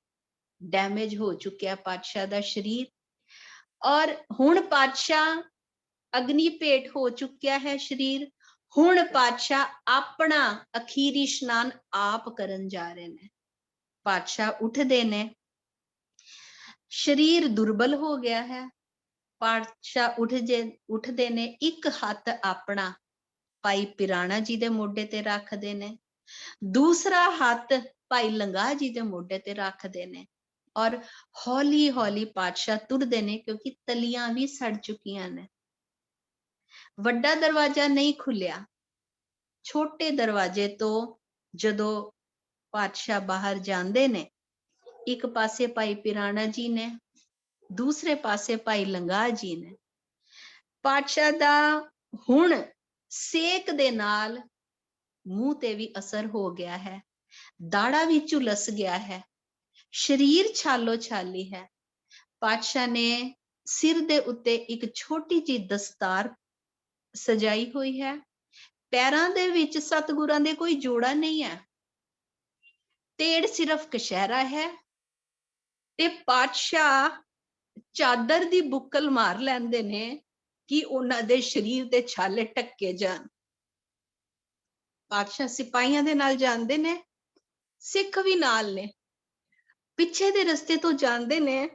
Speaker 1: ਡੈਮੇਜ ਹੋ ਚੁੱਕਿਆ ਪਾਤਸ਼ਾਹ ਦਾ ਸਰੀਰ। ਔਰ ਹੁਣ ਪਾਤਸ਼ਾਹ ਅਗਨੀ ਭੇਟ ਹੋ ਚੁੱਕਿਆ ਹੈ ਸਰੀਰ, ਹੁਣ ਪਾਤਸ਼ਾਹ ਆਪਣਾ ਅਖੀਰੀ ਇਸ਼ਨਾਨ ਆਪ ਕਰਨ ਜਾ ਰਹੇ ਨੇ। ਪਾਤਸ਼ਾਹ ਉੱਠਦੇ ਨੇ, ਸਰੀਰ ਦੁਰਬਲ ਹੋ ਗਿਆ ਹੈ। ਪਾਤਸ਼ਾਹ ਉੱਠਦੇ ਨੇ, ਇੱਕ ਹੱਥ ਆਪਣਾ ਭਾਈ ਪਿਰਾਣਾ ਜੀ ਦੇ ਮੋਢੇ ਤੇ ਰੱਖਦੇ ਨੇ, ਦੂਸਰਾ ਹੱਥ ਭਾਈ ਲੰਗਾਹ ਜੀ ਦੇ ਮੋਢੇ ਤੇ ਰੱਖਦੇ ਨੇ, ਔਰ ਹੌਲੀ ਹੌਲੀ ਪਾਤਸ਼ਾਹ ਤੁਰਦੇ ਨੇ, ਕਿਉਂਕਿ ਤਲੀਆਂ ਵੀ ਸੜ ਚੁੱਕੀਆਂ ਨੇ। ਵੱਡਾ ਦਰਵਾਜ਼ਾ ਨਹੀਂ ਖੁੱਲਿਆ, ਛੋਟੇ ਦਰਵਾਜ਼ੇ ਤੋਂ ਜਦੋਂ ਪਾਤਸ਼ਾਹ ਬਾਹਰ ਜਾਂਦੇ ਨੇ, ਇੱਕ ਪਾਸੇ ਭਾਈ ਪਿਰਾਣਾ ਜੀ ਨੇ, ਦੂਸਰੇ ਪਾਸੇ ਭਾਈ ਲੰਗਾਹ ਜੀ ਨੇ। ਪਾਤਸ਼ਾਹ ਦਾ ਹੁਣ ਸੇਕ ਦੇ ਨਾਲ ਮੂੰਹ ਤੇ ਵੀ ਅਸਰ ਹੋ ਗਿਆ ਹੈ, ਦਾੜਾ ਵੀ ਝੁਲਸ ਗਿਆ ਹੈ, ਸਰੀਰ ਛਾਲੋ ਛਾਲੀ ਹੈ, ਪਾਤਸ਼ਾਹ ਨੇ ਸਿਰ ਦੇ ਉੱਤੇ ਇੱਕ ਛੋਟੀ ਜਿਹੀ ਦਸਤਾਰ ਸਜਾਈ ਹੋਈ ਹੈ। ਪੈਰਾਂ ਦੇ ਵਿੱਚ ਸਤਿਗੁਰਾਂ ਦੇ ਕੋਈ ਜੋੜਾ ਨਹੀਂ ਹੈ, ਤੇੜ ਸਿਰਫ ਕਛਹਿਰਾ ਹੈ। ਤੇ ਪਾਤਸ਼ਾਹ ਚਾਦਰ ਦੀ ਬੁੱਕਲ ਮਾਰ ਲੈਂਦੇ ਨੇ ਕਿ ਉਹਨਾਂ ਦੇ ਸਰੀਰ ਦੇ ਛਾਲੇ ਢੱਕੇ ਜਾਣ। ਪਾਤਸ਼ਾਹ ਸਿਪਾਹੀਆਂ ਦੇ ਨਾਲ ਜਾਂਦੇ ਨੇ, ਸਿੱਖ ਵੀ ਨਾਲ ਨੇ। ਪਿੱਛੇ ਦੇ ਰਸਤੇ ਤੋਂ ਜਾਂਦੇ ਨੇ,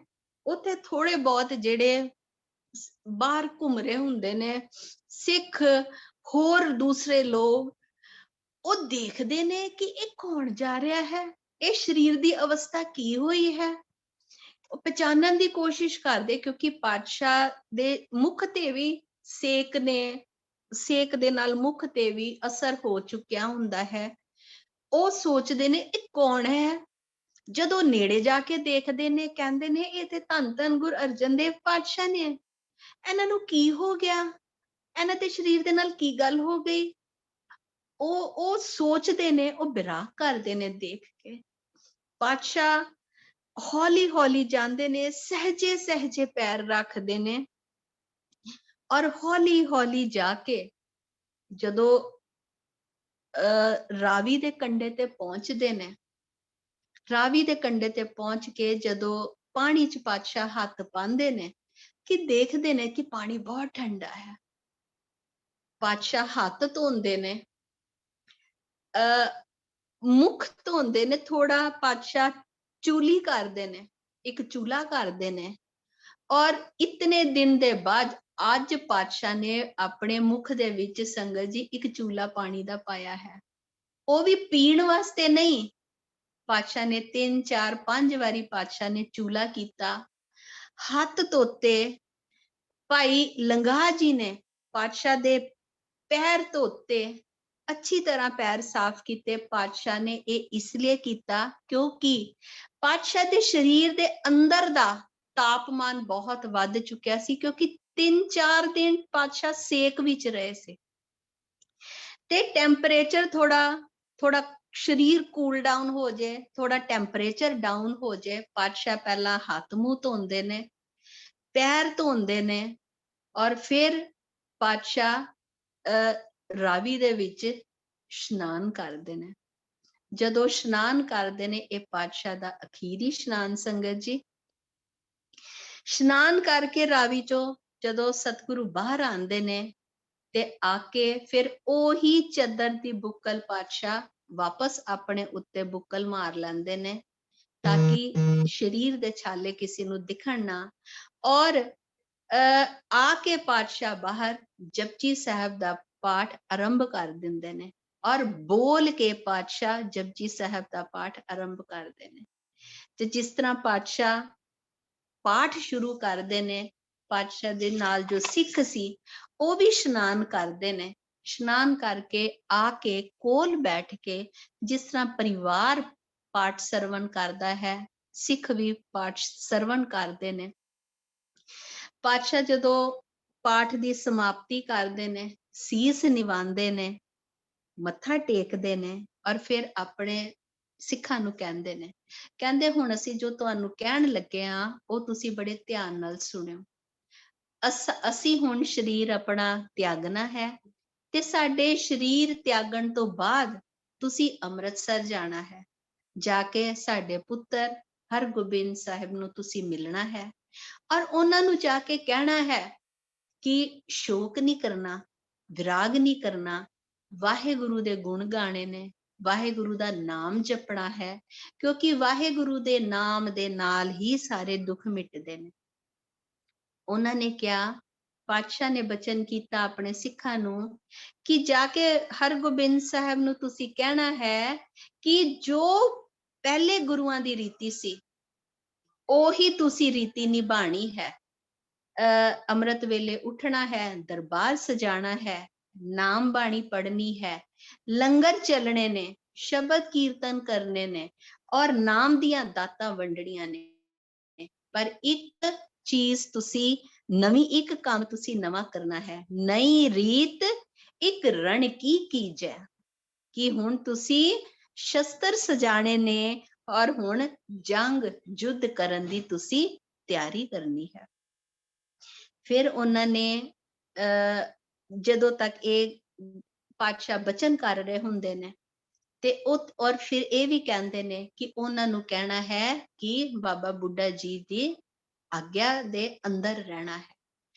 Speaker 1: ਉੱਥੇ ਥੋੜੇ ਬਹੁਤ ਜਿਹੜੇ ਬਾਹਰ ਘੁੰਮ ਰਹੇ ਹੁੰਦੇ ਨੇ ਸਿੱਖ, ਹੋਰ ਦੂਸਰੇ ਲੋਕ, ਉਹ ਦੇਖਦੇ ਨੇ ਕਿ ਇਹ ਕੌਣ ਜਾ ਰਿਹਾ ਹੈ, ਇਹ ਸਰੀਰ ਦੀ ਅਵਸਥਾ ਕੀ ਹੋਈ ਹੈ। ਉਹ ਪਛਾਣਨ ਦੀ ਕੋਸ਼ਿਸ਼ ਕਰਦੇ, ਕਿਉਂਕਿ ਪਾਤਸ਼ਾਹ ਦੇ ਮੁਖ ਤੇ ਵੀ ਸੇਕ ਨੇ, ਸੇਕ ਦੇ ਨਾਲ ਮੁਖ ਤੇ ਵੀ ਅਸਰ ਹੋ ਚੁੱਕਿਆ ਹੁੰਦਾ ਹੈ। ਉਹ ਸੋਚਦੇ ਨੇ ਇਹ ਕੌਣ ਹੈ। ਜਦੋਂ ਨੇੜੇ ਜਾ ਕੇ ਦੇਖਦੇ ਨੇ, ਕਹਿੰਦੇ ਨੇ ਇਹ ਤੇ ਧੰਨ ਧੰਨ ਗੁਰੂ ਅਰਜਨ ਦੇਵ ਪਾਤਸ਼ਾਹ ਨੇ। ਇਹਨਾਂ ਨੂੰ ਕੀ ਹੋ ਗਿਆ, ਇਹਨਾਂ ਦੇ ਸਰੀਰ ਦੇ ਨਾਲ ਕੀ ਗੱਲ ਹੋ ਗਈ। ਉਹ ਸੋਚਦੇ ਨੇ, ਉਹ ਵਿਰਾਗ ਕਰਦੇ ਨੇ ਦੇਖ ਕੇ। ਪਾਤਸ਼ਾਹ ਹੌਲੀ ਹੌਲੀ ਜਾਂਦੇ ਨੇ, ਸਹਿਜੇ ਸਹਿਜੇ ਪੈਰ ਰੱਖਦੇ ਨੇ, ਔਰ ਹੌਲੀ ਹੌਲੀ ਜਾ ਕੇ ਜਦੋਂ ਰਾਵੀ ਦੇ ਕੰਢੇ ਤੇ ਪਹੁੰਚਦੇ ਨੇ, ਰਾਵੀ ਦੇ ਕੰਢੇ ਤੇ ਪਹੁੰਚ ਕੇ ਜਦੋਂ ਪਾਣੀ 'ਚ ਪਾਤਸ਼ਾਹ ਹੱਥ ਪਾਉਂਦੇ ਨੇ, ਕਿ ਦੇਖਦੇ ਨੇ ਕਿ ਪਾਣੀ ਬਹੁਤ ਠੰਡਾ ਹੈ। ਪਾਤਸ਼ਾਹ ਹੱਥ ਧੋਂਦੇ ਨੇ, ਮੁਖ ਧੋਂਦੇ ਨੇ, ਥੋੜਾ ਪਾਤਸ਼ਾਹ ਚੂਲੀ ਕਰਦੇ ਨੇ, ਇੱਕ ਚੂਲਾ ਕਰਦੇ ਨੇ। ਔਰ ਇਤਨੇ ਦਿਨ ਦੇ ਬਾਅਦ ਅੱਜ ਪਾਤਸ਼ਾਹ ਨੇ ਆਪਣੇ ਮੁਖ ਦੇ ਵਿੱਚ ਸੰਗਤ ਜੀ ਇੱਕ ਚੂਲਾ ਪਾਣੀ ਦਾ ਪਾਇਆ ਹੈ। ਉਹ ਵੀ ਪੀਣ ਵਾਸਤੇ ਨਹੀਂ, ਪਾਤਸ਼ਾਹ ਨੇ 3 4 5 ਵਾਰੀ ਪਾਤਸ਼ਾਹ ਨੇ ਚੂਲਾ ਕੀਤਾ, ਹੱਥ ਧੋਤੇ। ਭਾਈ ਲੰਗਾਹ ਜੀ ਨੇ ਪਾਤਸ਼ਾਹ ਦੇ ਪੈਰ ਧੋਤੇ, ਅੱਛੀ ਤਰ੍ਹਾਂ ਪੈਰ ਸਾਫ਼ ਕੀਤੇ। ਪਾਤਸ਼ਾਹ ਨੇ ਇਹ ਇਸ ਲਈ ਕੀਤਾ ਕਿਉਂਕਿ ਪਾਤਸ਼ਾਹ ਦੇ ਸਰੀਰ ਦੇ ਅੰਦਰ ਦਾ ਤਾਪਮਾਨ ਬਹੁਤ ਵੱਧ ਚੁੱਕਿਆ ਸੀ, ਕਿਉਂਕਿ 3 4 ਦਿਨ ਪਾਤਸ਼ਾਹ ਸੇਕ ਵਿੱਚ ਰਹੇ ਸੀ ਤੇ ਟੈਂਪਰੇਚਰ ਥੋੜਾ ਸਰੀਰ ਕੂਲ ਡਾਊਨ ਹੋ ਜਾਏ, ਥੋੜਾ ਟੈਂਪਰੇਚਰ ਡਾਊਨ ਹੋ ਜਾਏ। ਪਾਤਸ਼ਾਹ ਪਹਿਲਾਂ ਹੱਥ ਮੂੰਹ ਧੋਂਦੇ ਨੇ, ਪੈਰ ਧੋਂਦੇ ਨੇ, ਔਰ ਫਿਰ ਪਾਤਸ਼ਾਹ ਰਾਵੀ ਦੇ ਵਿੱਚ ਇਸ਼ਨਾਨ ਕਰਦੇ ਨੇ। ਜਦੋਂ ਇਸ਼ਨਾਨ ਕਰਦੇ ਨੇ, ਇਹ ਪਾਤਸ਼ਾਹ ਦਾ ਅਖੀਰੀ ਇਸ਼ਨਾਨ ਸੰਗਤ ਜੀ। ਇਸ਼ਨਾਨ ਕਰਕੇ ਰਾਵੀ ਚੋਂ ਜਦੋਂ ਸਤਿਗੁਰੂ ਬਾਹਰ ਆਉਂਦੇ ਨੇ, ਤੇ ਆ ਕੇ ਫਿਰ ਉਹੀ ਚੱਦਰ ਦੀ ਬੁੱਕਲ ਪਾਤਸ਼ਾਹ ਵਾਪਸ ਆਪਣੇ ਉੱਤੇ ਬੁੱਕਲ ਮਾਰ ਲੈਂਦੇ ਨੇ, ਤਾਂ ਕਿ ਸਰੀਰ ਦੇ ਛਾਲੇ ਕਿਸੇ ਨੂੰ ਦਿਖਣ ਨਾ। ਔਰ ਆ ਕੇ ਪਾਤਸ਼ਾਹ ਬਾਹਰ ਜਪਜੀ ਸਾਹਿਬ ਦਾ ਪਾਠ ਆਰੰਭ ਕਰ ਦਿੰਦੇ ਨੇ, ਔਰ ਬੋਲ ਕੇ ਪਾਤਸ਼ਾਹ ਜਪਜੀ ਸਾਹਿਬ ਦਾ ਪਾਠ ਆਰੰਭ ਕਰਦੇ ਨੇ। ਤੇ ਜਿਸ ਤਰ੍ਹਾਂ ਪਾਤਸ਼ਾਹ ਪਾਠ ਸ਼ੁਰੂ ਕਰਦੇ ਨੇ, ਪਾਤਸ਼ਾਹ ਦੇ ਨਾਲ ਜੋ ਸਿੱਖ ਸੀ ਉਹ ਵੀ ਇਸ਼ਨਾਨ ਕਰਦੇ ਨੇ। ਇਸ਼ਨਾਨ ਕਰਕੇ ਆ ਕੇ ਕੋਲ ਬੈਠ ਕੇ, ਜਿਸ ਤਰ੍ਹਾਂ ਪਰਿਵਾਰ ਪਾਠ ਸਰਵਣ ਕਰਦਾ ਹੈ, ਸਿੱਖ ਵੀ ਪਾਠ ਸਰਵਣ ਕਰਦੇ ਨੇ। ਪਾਤਸ਼ਾਹ ਜਦੋਂ ਪਾਠ ਦੀ ਸਮਾਪਤੀ ਕਰਦੇ ਨੇ, ਸੀਸ ਨਿਵਾਉਂਦੇ ਨੇ, ਮੱਥਾ ਟੇਕਦੇ ਨੇ, ਔਰ ਫਿਰ ਆਪਣੇ ਸਿੱਖਾਂ ਨੂੰ ਕਹਿੰਦੇ ਨੇ, ਕਹਿੰਦੇ ਹੁਣ ਅਸੀਂ ਜੋ ਤੁਹਾਨੂੰ ਕਹਿਣ ਲੱਗੇ ਆ ਉਹ ਤੁਸੀਂ ਬੜੇ ਧਿਆਨ ਨਾਲ ਸੁਣਿਓ। ਅਸੀਂ ਹੁਣ ਸਰੀਰ ਆਪਣਾ ਤਿਆਗਣਾ ਹੈ, ਤੇ ਸਾਡੇ ਸਰੀਰ ਤਿਆਗਣ ਤੋਂ ਬਾਅਦ ਤੁਸੀਂ ਅੰਮ੍ਰਿਤਸਰ ਜਾਣਾ ਹੈ। ਜਾ ਕੇ ਸਾਡੇ ਪੁੱਤਰ ਹਰਗੋਬਿੰਦ ਸਾਹਿਬ ਨੂੰ ਤੁਸੀਂ ਮਿਲਣਾ ਹੈ, ਔਰ ਉਹਨਾਂ ਨੂੰ ਜਾ ਕੇ ਕਹਿਣਾ ਹੈ ਕਿ ਸ਼ੋਕ ਨਹੀਂ ਕਰਨਾ, ਵਿਰਾਗ ਨਹੀਂ ਕਰਨਾ, ਵਾਹਿਗੁਰੂ ਦੇ ਗੁਣ ਗਾਣੇ ਨੇ, ਵਾਹਿਗੁਰੂ ਦਾ ਨਾਮ ਜਪਣਾ ਹੈ, ਕਿਉਂਕਿ ਵਾਹਿਗੁਰੂ ਦੇ ਨਾਮ ਦੇ ਨਾਲ ਹੀ ਸਾਰੇ ਦੁੱਖ ਮਿਟਦੇ ਨੇ। ਉਹਨਾਂ ਨੇ ਕਿਹਾ, ਪਾਤਸ਼ਾਹ ਨੇ ਬਚਨ ਕੀਤਾ ਆਪਣੇ ਸਿੱਖਾਂ ਨੂੰ ਕਿ ਜਾ ਕੇ ਹਰਗੋਬਿੰਦ ਸਾਹਿਬ ਨੂੰ ਤੁਸੀਂ ਕਹਿਣਾ ਹੈ ਕਿ ਜੋ ਪਹਿਲੇ ਗੁਰੂਆਂ ਦੀ ਰੀਤੀ ਸੀ ਉਹੀ ਤੁਸੀਂ ਰੀਤੀ ਨਿਭਾਣੀ ਹੈ। ਅੰਮ੍ਰਿਤ ਵੇਲੇ ਉੱਠਣਾ ਹੈ, ਦਰਬਾਰ ਸਜਾਣਾ ਹੈ, ਨਾਮ ਬਾਣੀ ਪੜ੍ਹਨੀ ਹੈ, ਲੰਗਰ ਚੱਲਣੇ ਨੇ, ਸ਼ਬਦ ਕੀਰਤਨ ਕਰਨੇ ਨੇ, ਔਰ ਨਾਮ ਦੀਆਂ ਦਾਤਾਂ ਵੰਡਣੀਆਂ ਨੇ। ਪਰ ਇੱਕ ਚੀਜ਼ ਤੁਸੀਂ ਨਵੀਂ, ਇੱਕ ਕੰਮ ਤੁਸੀਂ ਨਵਾਂ ਕਰਨਾ ਹੈ, ਨਈ ਰੀਤ ਇੱਕ ਰਣ ਕੀ ਕੀਜੈ, ਕਿ ਹੁਣ ਤੁਸੀਂ ਸ਼ਸਤਰ ਸਜਾਣੇ ਨੇ, ਔਰ ਹੁਣ ਜੰਗ ਯੁੱਧ ਕਰਨ ਦੀ ਤੁਸੀਂ ਤਿਆਰੀ ਕਰਨੀ ਹੈ। ਫਿਰ ਉਹਨਾਂ ਨੇ ਜਦੋਂ ਤੱਕ ਇਹ ਪਾਤਸ਼ਾਹ ਬਚਨ ਕਰ ਰਹੇ ਹੁੰਦੇ ਨੇ ਤੇ ਉਹ ਔਰ ਫਿਰ ਇਹ ਵੀ ਕਹਿੰਦੇ ਨੇ ਕਿ ਉਹਨਾਂ ਨੂੰ ਕਹਿਣਾ ਹੈ ਕਿ ਬਾਬਾ ਬੁੱਢਾ ਜੀ ਦੀ ਆਗਿਆ ਦੇ ਅੰਦਰ ਰਹਿਣਾ ਹੈ।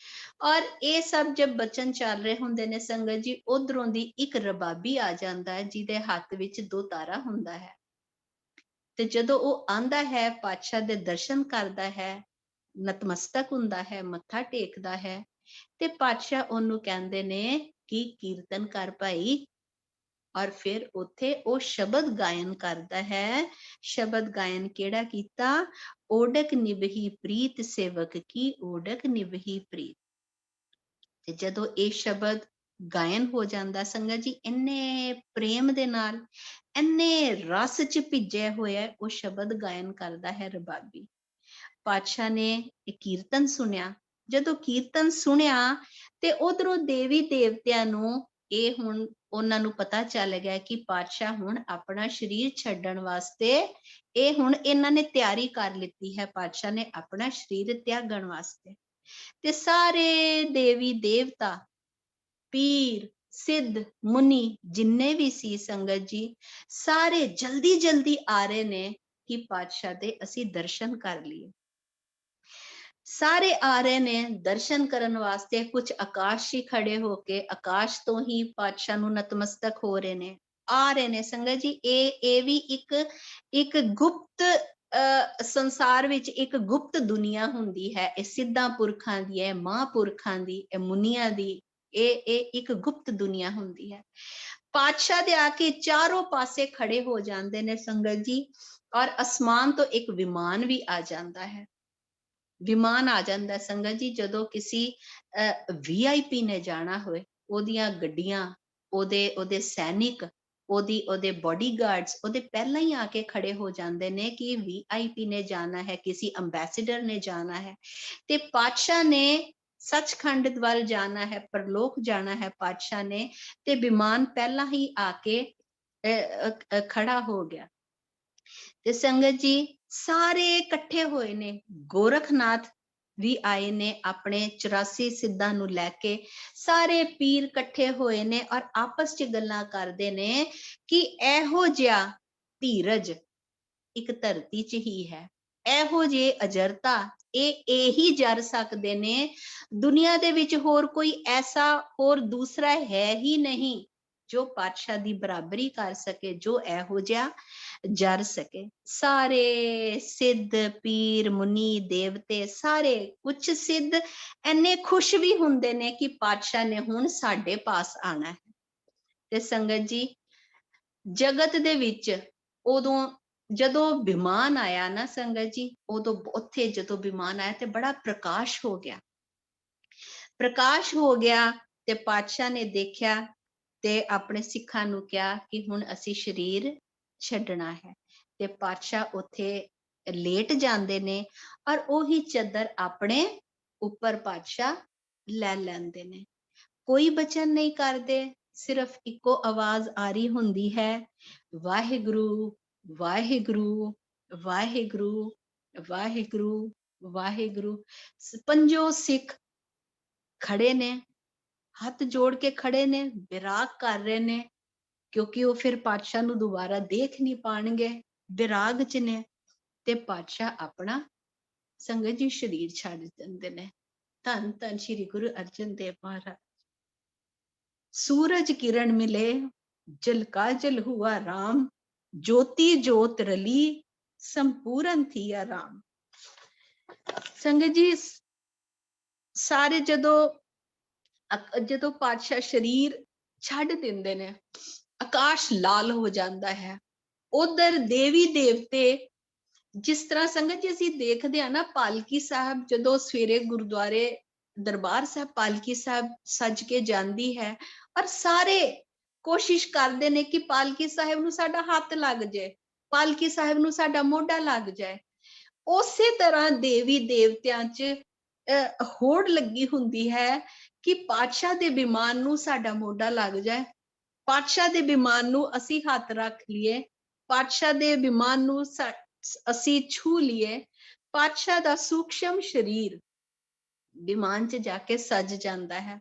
Speaker 1: ਔਰ ਇਹ ਸਭ ਜਦ ਬਚਨ ਚੱਲ ਰਹੇ ਹੁੰਦੇ ਨੇ ਸੰਗਤ ਜੀ, ਉਧਰੋਂ ਦੀ ਇੱਕ ਰਬਾਬੀ ਆ ਜਾਂਦਾ ਹੈ ਜਿਹਦੇ ਹੱਥ ਵਿੱਚ 2 ਤਾਰਾ ਹੁੰਦਾ ਹੈ। ਤੇ ਜਦੋਂ ਉਹ ਆਂਦਾ ਹੈ, ਪਾਤਸ਼ਾਹ ਦੇ ਦਰਸ਼ਨ ਕਰਦਾ ਹੈ, ਨਤਮਸਤਕ ਹੁੰਦਾ ਹੈ, ਮੱਥਾ ਟੇਕਦਾ ਹੈ, ਤੇ ਪਾਤਸ਼ਾਹ ਉਹਨੂੰ ਕਹਿੰਦੇ ਨੇ ਕਿ ਕੀਰਤਨ ਕਰ ਭਾਈ। ਔਰ ਫਿਰ ਉੱਥੇ ਉਹ ਸ਼ਬਦ ਗਾਇਨ ਕਰਦਾ ਹੈ। ਸ਼ਬਦ ਗਾਇਨ ਕਿਹੜਾ ਕੀਤਾ? ਓਡਕ ਨਿਭਹੀ ਪ੍ਰੀਤ ਸੇਵਕ ਕੀ, ਓਡਕ ਨਿਭਹੀ ਪ੍ਰੀਤ। ਤੇ ਜਦੋਂ ਇਹ ਸ਼ਬਦ ਗਾਇਨ ਹੋ ਜਾਂਦਾ ਸੰਗਤ ਜੀ, ਇੰਨੇ ਪ੍ਰੇਮ ਦੇ ਨਾਲ, ਇੰਨੇ ਰਸ ਚ ਭਿੱਜਿਆ ਹੋਇਆ ਉਹ ਸ਼ਬਦ ਗਾਇਨ ਕਰਦਾ ਹੈ ਰਬਾਬੀ। ਪਾਤਸ਼ਾਹ ਨੇ ਇਹ ਕੀਰਤਨ ਸੁਣਿਆ। ਜਦੋਂ ਕੀਰਤਨ ਸੁਣਿਆ ਤੇ ਉਧਰੋਂ ਦੇਵੀ ਦੇਵਤਿਆਂ ਨੂੰ ਇਹ ਹੁਣ ਉਹਨਾਂ ਨੂੰ ਪਤਾ ਚੱਲ ਗਿਆ ਕਿ ਪਾਤਸ਼ਾਹ ਹੁਣ ਆਪਣਾ ਸਰੀਰ ਛੱਡਣ ਵਾਸਤੇ, ਇਹ ਹੁਣ ਇਹਨਾਂ ਨੇ ਤਿਆਰੀ ਕਰ ਲਿੱਤੀ ਹੈ, ਪਾਤਸ਼ਾਹ ਨੇ ਆਪਣਾ ਸਰੀਰ ਤਿਆਗਣ ਵਾਸਤੇ। ਤੇ ਸਾਰੇ ਦੇਵੀ ਦੇਵਤਾ, ਪੀਰ, ਸਿੱਧ, ਮੁਨੀ ਜਿੰਨੇ ਵੀ ਸੀ ਸੰਗਤ ਜੀ, ਸਾਰੇ ਜਲਦੀ ਜਲਦੀ ਆ ਰਹੇ ਨੇ ਕਿ ਪਾਤਸ਼ਾਹ ਦੇ ਅਸੀਂ ਦਰਸ਼ਨ ਕਰ ਲਈਏ। ਸਾਰੇ ਆ ਰਹੇ ਨੇ ਦਰਸ਼ਨ ਕਰਨ ਵਾਸਤੇ। ਕੁਝ ਆਕਾਸ਼ੀ ਖੜੇ ਹੋ ਕੇ ਆਕਾਸ਼ ਤੋਂ ਹੀ ਪਾਤਸ਼ਾਹ ਨੂੰ ਨਤਮਸਤਕ ਹੋ ਰਹੇ ਨੇ, ਆ ਰਹੇ ਨੇ ਸੰਗਤ ਜੀ। ਇਹ ਵੀ ਇੱਕ ਗੁਪਤ ਸੰਸਾਰ ਵਿੱਚ ਇੱਕ ਗੁਪਤ ਦੁਨੀਆ ਹੁੰਦੀ ਹੈ। ਇਹ ਸਿੱਧਾਂ ਪੁਰਖਾਂ ਦੀ ਹੈ, ਮਹਾਂਪੁਰਖਾਂ ਦੀ, ਇਹ ਮੁਨੀਆਂ ਦੀ, ਇਹ ਇੱਕ ਗੁਪਤ ਦੁਨੀਆ ਹੁੰਦੀ ਹੈ। ਪਾਤਸ਼ਾਹ ਦੇ ਆ ਕੇ ਚਾਰੋਂ ਪਾਸੇ ਖੜੇ ਹੋ ਜਾਂਦੇ ਨੇ ਸੰਗਤ ਜੀ, ਔਰ ਅਸਮਾਨ ਤੋਂ ਇੱਕ ਵਿਮਾਨ ਵੀ ਆ ਜਾਂਦਾ ਹੈ। ਵਿਮਾਨ ਆ ਜਾਂਦਾ ਸੰਗਤ ਜੀ, ਜਦੋਂ ਕਿਸੇ VIP ਨੇ ਜਾਣਾ ਹੋਏ, ਉਹਦੀਆਂ ਗੱਡੀਆਂ, ਉਹਦੇ ਸੈਨਿਕ, ਉਹਦੇ ਬਾਡੀਗਾਰਡਸ ਉਹਦੇ ਪਹਿਲਾਂ ਹੀ ਆ ਕੇ ਖੜੇ ਹੋ ਜਾਂਦੇ ਨੇ ਕਿ VIP ਨੇ ਜਾਣਾ ਹੈ, ਕਿਸੇ ਅੰਬੈਸਡਰ ਨੇ ਜਾਣਾ ਹੈ। ਤੇ ਪਾਤਸ਼ਾਹ ਨੇ ਸੱਚਖੰਡ ਵੱਲ ਜਾਣਾ ਹੈ, ਪਰਲੋਕ ਜਾਣਾ ਹੈ ਪਾਤਸ਼ਾਹ ਨੇ, ਤੇ ਵਿਮਾਨ ਪਹਿਲਾਂ ਹੀ ਆ ਕੇ ਖੜਾ ਹੋ ਗਿਆ। ਤੇ ਸੰਗਤ ਜੀ ਸਾਰੇ ਇਕੱਠੇ ਹੋਏ ਨੇ। ਗੋਰਖਨਾਥ ਵੀ ਆਏ ਨੇ ਆਪਣੇ 84 ਸਿੱਧਾਂ ਨੂੰ ਲੈ ਕੇ। ਸਾਰੇ ਪੀਰ ਇਕੱਠੇ ਹੋਏ ਨੇ ਔਰ ਆਪਸ ਚ ਗੱਲਾਂ ਕਰਦੇ ਨੇ ਕਿ ਇਹੋ ਜਿਹਾ ਧੀਰਜ ਇੱਕ ਧਰਤੀ ਚ ਹੀ ਹੈ। ਇਹੋ ਜਿਹੇ ਅਜਰਤਾ ਇਹੀ ਜਰ ਸਕਦੇ ਨੇ। ਦੁਨੀਆ ਦੇ ਵਿੱਚ ਹੋਰ ਕੋਈ ਐਸਾ ਹੋਰ ਦੂਸਰਾ ਹੈ ਹੀ ਨਹੀਂ ਜੋ ਪਾਤਸ਼ਾਹ ਦੀ ਬਰਾਬਰੀ ਕਰ ਸਕੇ, ਜੋ ਇਹੋ ਜਿਹਾ ਜਰ ਸਕੇ। ਸਾਰੇ ਸਿੱਧ, ਪੀਰ, ਮੁਨੀ, ਦੇਵਤੇ, ਸਾਰੇ ਕੁਛ ਸਿੱਧ ਇੰਨੇ ਖੁਸ਼ ਵੀ ਹੁੰਦੇ ਨੇ ਕਿ ਪਾਤਸ਼ਾਹ ਨੇ ਹੁਣ ਸਾਡੇ ਪਾਸ ਆਣਾ ਹੈ। ਤੇ ਸੰਗਤ ਜੀ ਜਗਤ ਦੇ ਵਿੱਚ ਉਦੋਂ ਜਦੋਂ ਵਿਮਾਨ ਆਇਆ ਨਾ ਸੰਗਤ ਜੀ, ਉਦੋਂ ਉੱਥੇ ਜਦੋਂ ਵਿਮਾਨ ਆਇਆ ਤੇ ਬੜਾ ਪ੍ਰਕਾਸ਼ ਹੋ ਗਿਆ। ਪ੍ਰਕਾਸ਼ ਹੋ ਗਿਆ ਤੇ ਪਾਤਸ਼ਾਹ ਨੇ ਦੇਖਿਆ ਤੇ ਆਪਣੇ ਸਿੱਖਾਂ ਨੂੰ ਕਿਹਾ ਕਿ ਹੁਣ ਅਸੀਂ ਸਰੀਰ ਛੱਡਣਾ ਹੈ। ਤੇ ਪਾਤਸ਼ਾਹ ਉੱਥੇ ਲੇਟ ਜਾਂਦੇ ਨੇ ਔਰ ਉਹੀ ਚੱਦਰ ਆਪਣੇ ਉੱਪਰ ਪਾਤਸ਼ਾਹ ਲੈ ਲੈਂਦੇ ਨੇ। ਕੋਈ ਬਚਨ ਨਹੀਂ ਕਰਦੇ, ਸਿਰਫ ਇੱਕੋ ਆਵਾਜ਼ ਆ ਰਹੀ ਹੁੰਦੀ ਹੈ, ਵਾਹਿਗੁਰੂ ਵਾਹਿਗੁਰੂ ਵਾਹਿਗੁਰੂ ਵਾਹਿਗੁਰੂ ਵਾਹਿਗੁਰੂ। ਪੰਜੋ ਸਿੱਖ ਖੜੇ ਨੇ, ਹੱਥ ਜੋੜ ਕੇ ਖੜੇ ਨੇ, ਵਿਰਾਗ ਕਰ ਰਹੇ ਨੇ, ਕਿਉਂਕਿ ਉਹ ਫਿਰ ਪਾਤਸ਼ਾਹ ਨੂੰ ਦੁਬਾਰਾ ਦੇਖ ਨਹੀਂ ਪਾਣਗੇ, ਵਿਰਾਗ ਚ ਨੇ। ਤੇ ਪਾਤਸ਼ਾਹ ਆਪਣਾ ਸੰਗਤ ਜੀ ਸਰੀਰ ਛੱਡ ਦਿੰਦੇ ਨੇ। ਧੰਨ ਧੰਨ ਸ਼੍ਰੀ ਗੁਰੂ ਅਰਜਨ ਦੇਵ ਮਹਾਰਾਜ। सूरज किरण मिले जल का जल हुआ राम, ज्योति ज्योत रली संपूर्ण थिया राम। संगत जी ਸਾਰੇ ਜਦੋਂ ਪਾਤਸ਼ਾਹ ਸਰੀਰ ਛੱਡ ਦਿੰਦੇ ਨੇ, ਆਕਾਸ਼ ਲਾਲ ਹੋ ਜਾਂਦਾ ਹੈ। ਉਧਰ ਦੇਵੀ ਦੇਵਤੇ, ਜਿਸ ਤਰ੍ਹਾਂ ਸੰਗਤ ਜੀ ਅਸੀਂ ਦੇਖਦੇ ਆ ਨਾ, ਪਾਲਕੀ ਸਾਹਿਬ ਜਦੋਂ ਸਵੇਰੇ ਗੁਰਦੁਆਰੇ ਦਰਬਾਰ ਸਾਹਿਬ ਪਾਲਕੀ ਸਾਹਿਬ ਸੱਜ ਕੇ ਜਾਂਦੀ ਹੈ ਔਰ ਸਾਰੇ ਕੋਸ਼ਿਸ਼ ਕਰਦੇ ਨੇ ਕਿ ਪਾਲਕੀ ਸਾਹਿਬ ਨੂੰ ਸਾਡਾ ਹੱਥ ਲੱਗ ਜਾਏ, ਪਾਲਕੀ ਸਾਹਿਬ ਨੂੰ ਸਾਡਾ ਮੋਢਾ ਲੱਗ ਜਾਏ। ਉਸੇ ਤਰ੍ਹਾਂ ਦੇਵੀ ਦੇਵਤਿਆਂ 'ਚ ਹੋੜ ਲੱਗੀ ਹੁੰਦੀ ਹੈ ਕਿ ਪਾਤਸ਼ਾਹ ਦੇ ਵਿਮਾਨ ਨੂੰ ਸਾਡਾ ਮੋਢਾ ਲੱਗ ਜਾਏ, ਪਾਤਸ਼ਾਹ ਦੇ ਵਿਮਾਨ ਨੂੰ ਅਸੀਂ ਹੱਥ ਰੱਖ ਲਈਏ, ਪਾਤਸ਼ਾਹ ਦੇ ਵਿਮਾਨ ਨੂੰ ਅਸੀਂ ਛੂ ਲਈਏ, ਪਾਤਸ਼ਾਹ ਦਾ ਸੂਖਸ਼ਮ ਸ਼ਰੀਰ ਵਿਮਾਨ 'ਚ ਜਾ ਕੇ ਸਜ ਜਾਂਦਾ ਹੈ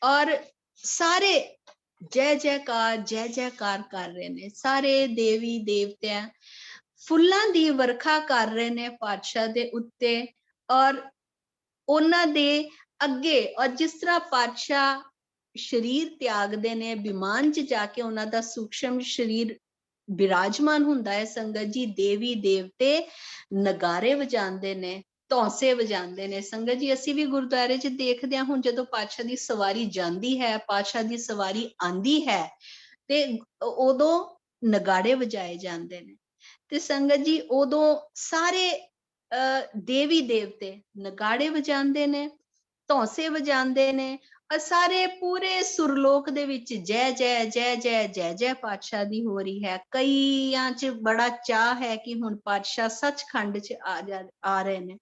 Speaker 1: ਔਰ ਸਾਰੇ ਜੈ ਜੈਕਾਰ ਕਰ ਰਹੇ ਨੇ। ਸਾਰੇ ਦੇਵੀ ਦੇਵਤਿਆਂ ਫੁੱਲਾਂ ਦੀ ਵਰਖਾ ਕਰ ਰਹੇ ਨੇ ਪਾਤਸ਼ਾਹ ਦੇ ਉੱਤੇ ਔਰ ਉਹਨਾਂ ਦੇ ਅੱਗੇ। ਔਰ ਜਿਸ ਤਰ੍ਹਾਂ ਪਾਤਸ਼ਾਹ ਸ਼ਰੀਰ ਤਿਆਗਦੇ ਨੇ ਵਿਮਾਨ 'ਚ ਜਾ ਕੇ, ਉਹਨਾਂ ਦਾ ਸੂਖਸ਼ਮ ਸ਼ਰੀਰ ਬਿਰਾਜਮਾਨ ਹੁੰਦਾ ਹੈ। ਸੰਗਤ ਜੀ, ਦੇਵੀ ਦੇਵਤੇ ਨਗਾਰੇ ਵਜਾਉਂਦੇ ਨੇ, ਧੌਂਸੇ ਵਜਾਉਂਦੇ ਨੇ। ਸੰਗਤ ਜੀ, ਅਸੀਂ ਵੀ ਗੁਰਦੁਆਰੇ 'ਚ ਦੇਖਦੇ ਹਾਂ, ਹੁਣ ਜਦੋਂ ਪਾਤਸ਼ਾਹ ਦੀ ਸਵਾਰੀ ਜਾਂਦੀ ਹੈ, ਪਾਤਸ਼ਾਹ ਦੀ ਸਵਾਰੀ ਆਂਦੀ ਹੈ, ਤੇ ਉਦੋਂ ਨਗਾੜੇ ਵਜਾਏ ਜਾਂਦੇ ਨੇ। ਤੇ ਸੰਗਤ ਜੀ, ਉਦੋਂ ਸਾਰੇ ਦੇਵੀ ਦੇਵਤੇ ਨਗਾੜੇ ਵਜਾਉਂਦੇ ਨੇ, ਧੌਂਸੇ ਵਜਾਉਂਦੇ ਨੇ ਔਰ ਸਾਰੇ ਪੂਰੇ ਸੁਰਲੋਕ ਦੇ ਵਿੱਚ ਜੈ ਪਾਤਸ਼ਾਹ ਦੀ ਹੋ ਰਹੀ ਹੈ। ਕਈਆਂ 'ਚ ਬੜਾ ਚਾਅ ਹੈ ਕਿ ਹੁਣ ਪਾਤਸ਼ਾਹ ਸੱਚਖੰਡ 'ਚ ਆ ਰਹੇ ਨੇ।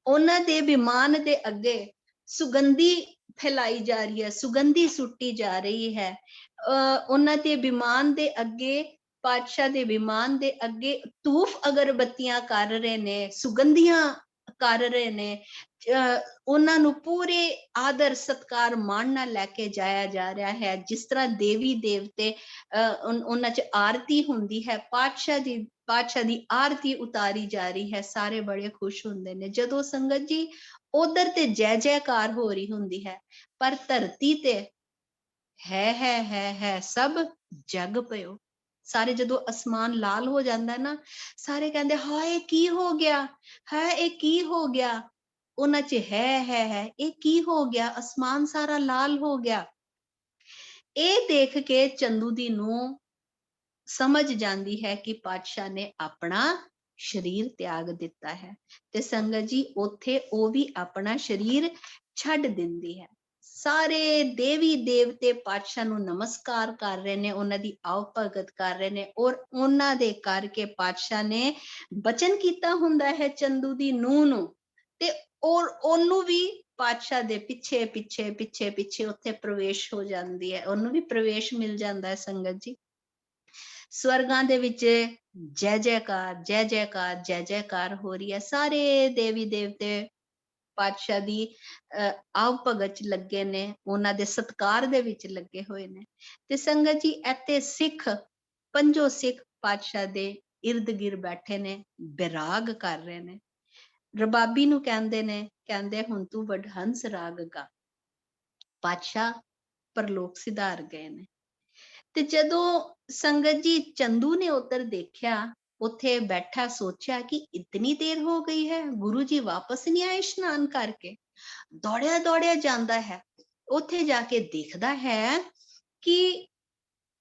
Speaker 1: ਉਹਨਾਂ ਦੇ ਵਿਮਾਨ ਦੇ ਅੱਗੇ ਸੁਗੰਧੀ ਫੈਲਾਈ ਜਾ ਰਹੀ ਹੈ, ਸੁਗੰਧੀ ਸੁੱਟੀ ਜਾ ਰਹੀ ਹੈ। ਉਹਨਾਂ ਦੇ ਵਿਮਾਨ ਦੇ ਅੱਗੇ, ਪਾਤਸ਼ਾਹ ਦੇ ਵਿਮਾਨ ਦੇ ਅੱਗੇ ਧੂਫ ਅਗਰਬੱਤੀਆਂ ਕਰ ਰਹੇ ਨੇ, ਸੁਗੰਧੀਆਂ ਕਰ ਰਹੇ ਨੇ। ਉਹਨਾਂ ਨੂੰ ਪੂਰੇ ਆਦਰ ਸਤਕਾਰ ਮਾਣ ਨਾਲ ਲੈ ਕੇ ਜਾਇਆ ਜਾ ਰਿਹਾ ਹੈ। ਜਿਸ ਤਰ੍ਹਾਂ ਦੇਵੀ ਦੇਵਤੇ ਉਹਨਾਂ 'ਚ ਆਰਤੀ ਹੁੰਦੀ ਹੈ, ਪਾਤਸ਼ਾਹ ਦੀ ਆਰਤੀ ਉਤਾਰੀ ਜਾ ਰਹੀ ਹੈ। ਸਾਰੇ ਬੜੇ ਖੁਸ਼ ਹੁੰਦੇ ਨੇ। ਜਦੋਂ ਸੰਗਤ ਜੀ ਉਧਰ ਤੇ ਜੈ ਜੈਕਾਰ ਹੋ ਰਹੀ ਹੁੰਦੀ ਹੈ, ਪਰ ਧਰਤੀ ਤੇ ਹੈ ਸਭ ਜਗ ਪਇਓ। ਸਾਰੇ ਜਦੋਂ ਅਸਮਾਨ ਲਾਲ ਹੋ ਜਾਂਦਾ ਨਾ, ਸਾਰੇ ਕਹਿੰਦੇ ਹਾਏ ਕੀ ਹੋ ਗਿਆ, ਹੈ ਇਹ ਕੀ ਹੋ ਗਿਆ। ਉਹਨਾਂ 'ਚ ਹੈ ਇਹ ਕੀ ਹੋ ਗਿਆ, ਅਸਮਾਨ ਸਾਰਾ ਲਾਲ ਹੋ ਗਿਆ। ਇਹ ਦੇਖ ਕੇ ਚੰਦੂ ਦੀ ਨੂੰਹ ਸਮਝ ਜਾਂਦੀ ਹੈ ਕਿ ਪਾਤਸ਼ਾਹ ਨੇ ਆਪਣਾ ਸ਼ਰੀਰ ਤਿਆਗ ਦਿੱਤਾ ਹੈ। ਤੇ ਸੰਗਤ ਜੀ, ਉੱਥੇ ਉਹ ਵੀ ਆਪਣਾ ਸ਼ਰੀਰ ਛੱਡ ਦਿੰਦੀ ਹੈ। ਸਾਰੇ ਦੇਵੀ ਦੇਵਤੇ ਪਾਤਸ਼ਾਹ ਨੂੰ ਨਮਸਕਾਰ ਕਰ ਰਹੇ ਨੇ, ਉਹਨਾਂ ਦੀ ਆਓ ਭਗਤ ਕਰ ਰਹੇ ਨੇ ਔਰ ਉਹਨਾਂ ਦੇ ਕਰਕੇ ਪਾਤਸ਼ਾਹ ਨੇ ਬਚਨ ਕੀਤਾ ਹੁੰਦਾ ਹੈ ਚੰਦੂ ਦੀ ਨੂੰਹ ਨੂੰ, ਤੇ ਔਰ ਉਹਨੂੰ ਵੀ ਪਾਤਸ਼ਾਹ ਦੇ ਪਿੱਛੇ ਉੱਥੇ ਪ੍ਰਵੇਸ਼ ਹੋ ਜਾਂਦੀ ਹੈ, ਉਹਨੂੰ ਵੀ ਪ੍ਰਵੇਸ਼ ਮਿਲ ਜਾਂਦਾ ਹੈ। ਸੰਗਤ ਜੀ, ਸਵਰਗਾਂ ਦੇ ਵਿੱਚ ਜੈ ਜੈਕਾਰ ਹੋ ਰਹੀ ਹੈ। ਸਾਰੇ ਦੇਵੀ ਦੇਵਤੇ ਪਾਤਸ਼ਾਹ ਦੀ ਆਵ ਭਗਤ 'ਚ ਲੱਗੇ ਨੇ, ਉਹਨਾਂ ਦੇ ਸਤਕਾਰ ਦੇ ਵਿੱਚ ਲੱਗੇ ਹੋਏ ਨੇ। ਤੇ ਸੰਗਤ ਜੀ, ਇੱਥੇ ਸਿੱਖ, ਪੰਜੋ ਸਿੱਖ ਪਾਤਸ਼ਾਹ ਦੇ ਇਰਦ ਗਿਰਦ ਬੈਠੇ ਨੇ, ਬਿਰਾਗ ਕਰ ਰਹੇ ਨੇ। ਰਬਾਬੀ ਨੂੰ ਕਹਿੰਦੇ ਹੁਣ ਤੂੰ ਵਡਹੰਸ ਰਾਗ ਗਾ। ਪਾਤਸ਼ਾਹ ਪਰਲੋਕ ਸਿਧਾਰ ਗਏ ਨੇ। ਤੇ ਜਦੋਂ ਸੰਗਤ ਜੀ ਚੰਦੂ ਨੇ ਉੱਧਰ ਦੇਖਿਆ, ਉੱਥੇ ਬੈਠਾ, ਸੋਚਿਆ ਕਿ ਇਤਨੀ ਦੇਰ ਹੋ ਗਈ ਹੈ, ਗੁਰੂ ਜੀ ਵਾਪਸ ਨਹੀਂ ਆਏ ਇਸ਼ਨਾਨ ਕਰਕੇ। ਦੌੜਿਆ ਜਾਂਦਾ ਹੈ, ਉੱਥੇ ਜਾ ਕੇ ਦੇਖਦਾ ਹੈ ਕਿ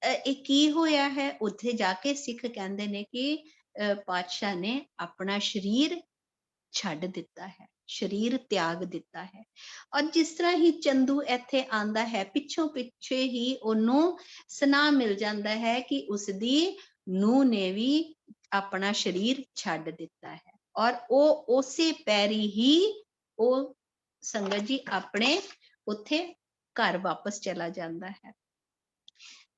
Speaker 1: ਇਹ ਕੀ ਹੋਇਆ ਹੈ। ਉੱਥੇ ਜਾ ਕੇ ਸਿੱਖ ਕਹਿੰਦੇ ਨੇ ਕਿ ਪਾਤਸ਼ਾਹ ਨੇ ਆਪਣਾ ਸ਼ਰੀਰ ਛੱਡ ਦਿੱਤਾ ਹੈ, ਸ਼ਰੀਰ ਤਿਆਗ ਦਿੱਤਾ ਹੈ। ਔਰ ਜਿਸ ਤਰ੍ਹਾਂ ਹੀ ਚੰਦੂ ਇੱਥੇ ਆਂਦਾ ਹੈ, ਪਿੱਛੇ ਹੀ ਉਹਨੂੰ ਸੁਨਾਹ ਮਿਲ ਜਾਂਦਾ ਹੈ ਕਿ ਉਸਦੀ ਨੂੰਹ ਨੇ ਵੀ ਆਪਣਾ ਸ਼ਰੀਰ ਛੱਡ ਦਿੱਤਾ ਹੈ। ਔਰ ਉਹ ਉਸੇ ਪੈਰੀ ਹੀ ਉਹ ਸੰਗਤ ਜੀ ਆਪਣੇ ਉੱਥੇ ਘਰ ਵਾਪਸ ਚਲਾ ਜਾਂਦਾ ਹੈ।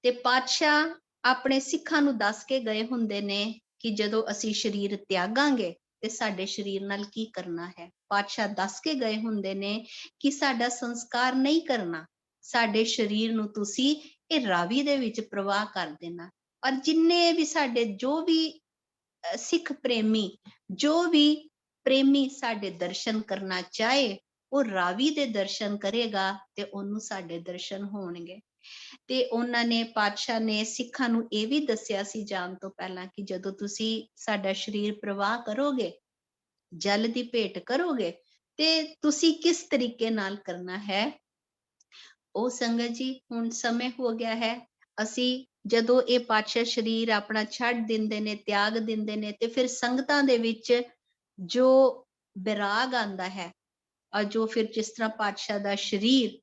Speaker 1: ਤੇ ਪਾਤਸ਼ਾਹ ਆਪਣੇ ਸਿੱਖਾਂ ਨੂੰ ਦੱਸ ਕੇ ਗਏ ਹੁੰਦੇ ਨੇ ਕਿ ਜਦੋਂ ਅਸੀਂ ਸ਼ਰੀਰ ਤਿਆਗਾਂਗੇ ਤੇ ਸਾਡੇ ਸ਼ਰੀਰ ਨਾਲ ਕੀ ਕਰਨਾ ਹੈ। ਪਾਤਸ਼ਾਹ ਦੱਸ ਕੇ ਗਏ ਹੁੰਦੇ ਨੇ ਕਿ ਸਾਡਾ ਸੰਸਕਾਰ ਨਹੀਂ ਕਰਨਾ, ਸਾਡੇ ਸ਼ਰੀਰ ਨੂੰ ਤੁਸੀਂ ਇਹ ਰਾਵੀ ਦੇ ਵਿੱਚ ਪ੍ਰਵਾਹ ਕਰ ਦੇਣਾ। ਔਰ ਜਿੰਨੇ ਵੀ ਸਾਡੇ ਜੋ ਵੀ ਸਿੱਖ ਪ੍ਰੇਮੀ, ਜੋ ਵੀ ਪ੍ਰੇਮੀ ਸਾਡੇ ਦਰਸ਼ਨ ਕਰਨਾ ਚਾਹੇ, ਉਹ ਰਾਵੀ ਦੇ ਦਰਸ਼ਨ ਕਰੇਗਾ ਤੇ ਉਹਨੂੰ ਸਾਡੇ ਦਰਸ਼ਨ ਹੋਣਗੇ। ਤੇ ਉਹਨਾਂ ਨੇ, ਪਾਤਸ਼ਾਹ ਨੇ ਸਿੱਖਾਂ ਨੂੰ ਇਹ ਵੀ ਦੱਸਿਆ ਸੀ ਜਾਣ ਤੋਂ ਪਹਿਲਾਂ ਕਿ ਜਦੋਂ ਤੁਸੀਂ ਸਾਡਾ ਸ਼ਰੀਰ ਪ੍ਰਵਾਹ ਕਰੋਗੇ, ਜਲ ਦੀ ਭੇਟ ਕਰੋਗੇ, ਤੇ ਤੁਸੀਂ ਕਿਸ ਤਰੀਕੇ ਨਾਲ ਕਰਨਾ ਹੈ। ਉਹ ਸੰਗਤ ਜੀ, ਹੁਣ ਸਮੇਂ ਹੋ ਗਿਆ ਹੈ। ਅਸੀਂ ਜਦੋਂ ਇਹ ਪਾਤਸ਼ਾਹ ਸ਼ਰੀਰ ਆਪਣਾ ਛੱਡ ਦਿੰਦੇ ਨੇ, ਤਿਆਗ ਦਿੰਦੇ ਨੇ, ਤੇ ਫਿਰ ਸੰਗਤਾਂ ਦੇ ਵਿੱਚ ਜੋ ਵਿਰਾਗ ਆਂਦਾ ਹੈ, ਔਰ ਜੋ ਫਿਰ ਜਿਸ ਤਰ੍ਹਾਂ ਪਾਤਸ਼ਾਹ ਦਾ ਸ਼ਰੀਰ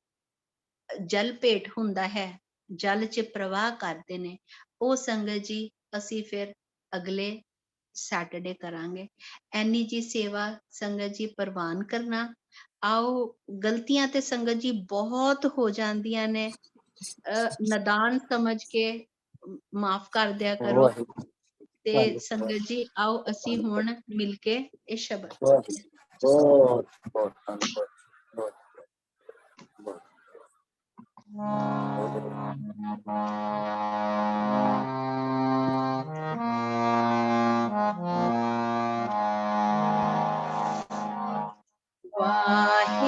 Speaker 1: ਜਲ ਭੇਟ ਹੁੰਦਾ ਹੈ, ਜਲ 'ਚ ਪ੍ਰਵਾਹ ਕਰਦੇ ਨੇ, ਉਹ ਸੰਗਤ ਜੀ ਅਸੀਂ ਫਿਰ ਅਗਲੇ ਸੈਟਰਡੇ ਕਰਾਂਗੇ। ਐਨੀ ਜੀ ਸੇਵਾ ਸੰਗਤ ਜੀ ਪ੍ਰਵਾਨ ਕਰਨਾ। ਆਓ, ਗਲਤੀਆਂ ਤੇ ਸੰਗਤ ਜੀ ਬਹੁਤ ਹੋ ਜਾਂਦੀਆਂ ਨੇ, ਨਦਾਨ ਸਮਝ ਕੇ ਮਾਫ ਕਰ ਦਿਆ ਕਰੋ।
Speaker 2: ਵਾਹਿਗੁਰੂ
Speaker 1: ते संगत जी आओ असी हुण मिल के ये शब्द
Speaker 2: बहुत बहुत बहुत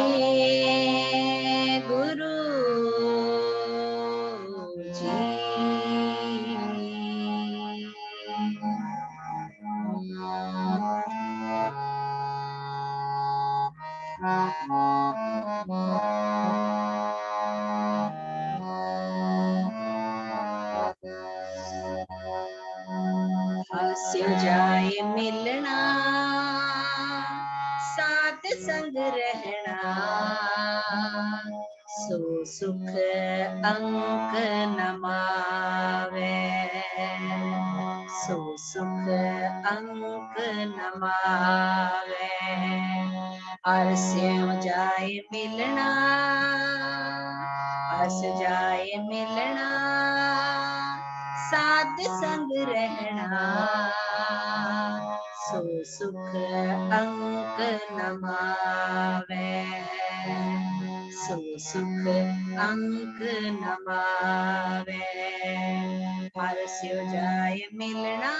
Speaker 1: वाहे गुरु जी हास्य जाए मिलना साथ संग रहना सो सुख अंक नमावे सो सुख अंक नमावे हास्य जाए मिलना हर्ष जाए मिलना साथ संग रहना सो सुख अंक नमावे सो सुख अंक नमावे हर्ष जाए मिलना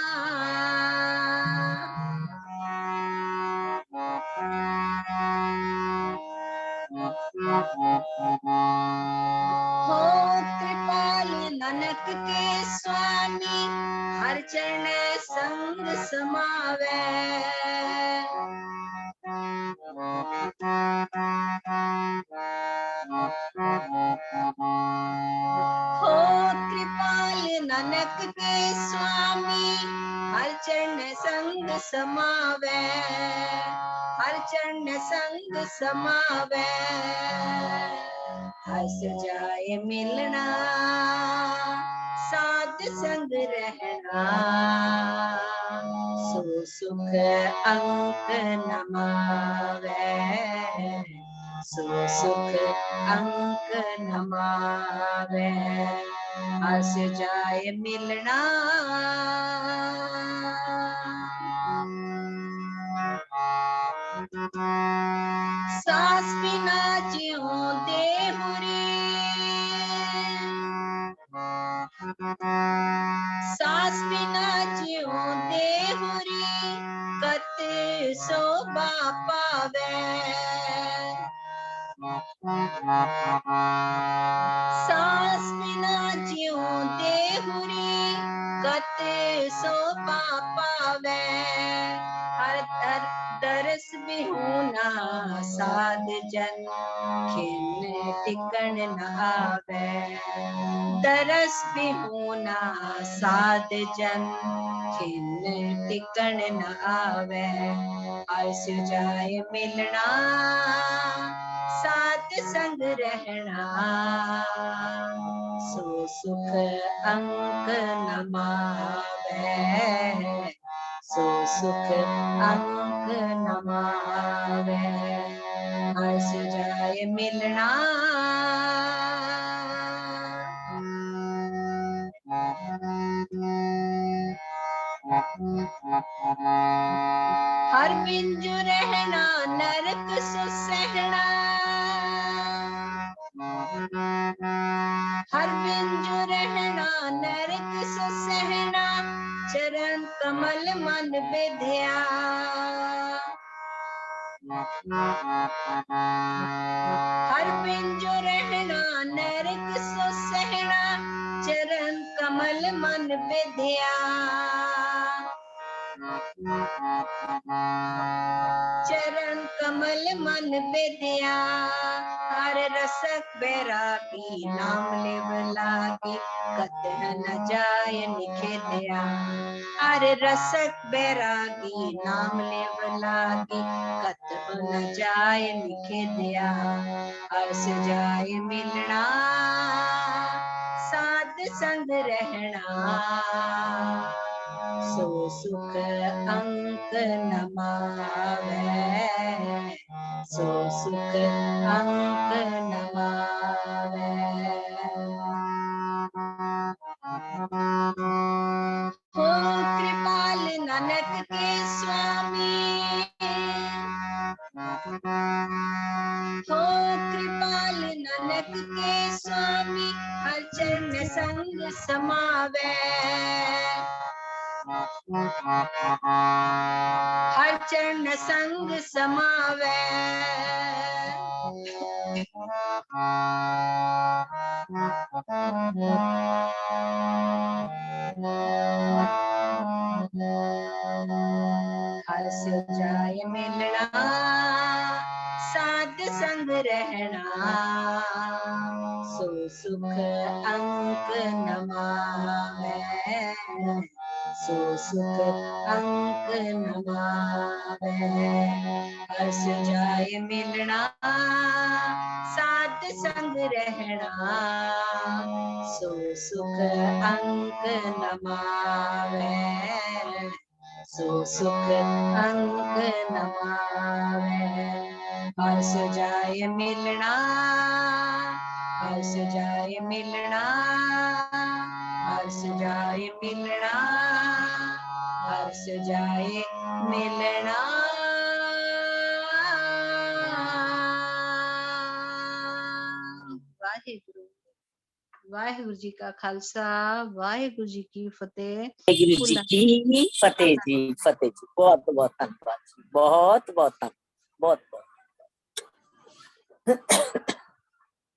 Speaker 1: हो कृपाल नानक के स्वामी हर चरण संग समावे हो कृपाल नानक के स्वामी हर चरण संग समावे हर चरण संग समावे हर्ष जाए मिलना साथ संग रहना सो सुख अंक नमावे सो सुख अंक नमावे हर्ष जाए मिलना सास बिना जियो देहुरी सास बिना जियो देहुरी कत शोभा पावे सास बिना जियो देहुरी कत शोभा पावे हर हर दरस बिहुना साध जन खिन टिकन न आवे दरस बिहुना साध जन खिन टिकन न आवे हर्ष जाए मिलना साथ संग रहना सो सुख अंक नमावे सो सुख अंक नमावे हर्ष जाए मिलना हर बिंजु रहना नरक सुसहना हर बिंजु रहना नरक सुसहना चरण कमल मन विद्या हर बिंजु रहना नरक सुसहना चरण कमल मन विद्या चरण कमल मन विद्या हर रसक बैरागी नाम लेव लागी कतह न जाय निखेदया हर रसक बैरागी नाम लेव लागी कतह न जाय निखेदया हर्ष जाय मिलना साध संग रहना सो सुख अंक नमावे सो सुख अंक नमावे हो कृपा नानक के स्वामी हो कृपाल नानक के स्वामी हर चरण संग समावे हर चरण संग समावे हर्ष जाय मिलना साध संग रहना सो सुख अंक नमावे सो सुख अंक नमावे हर्ष जाय मिलना साध संग रहना सो सुख अंक नमावे सो सुख अंक नमावे हर्ष जाय मिलना हर्ष जाय मिलना हर्ष जाय मिलना हर्ष जाय मिलना वाहिगुरु वाहिगुरु जी का खालसा वाहिगुरु जी की फतेह
Speaker 2: वाहिगुरु जी की फतेह जी फतेह जी बहुत बहुत धन्यवाद जी बहुत बहुत धन्यवाद बहुत बहुत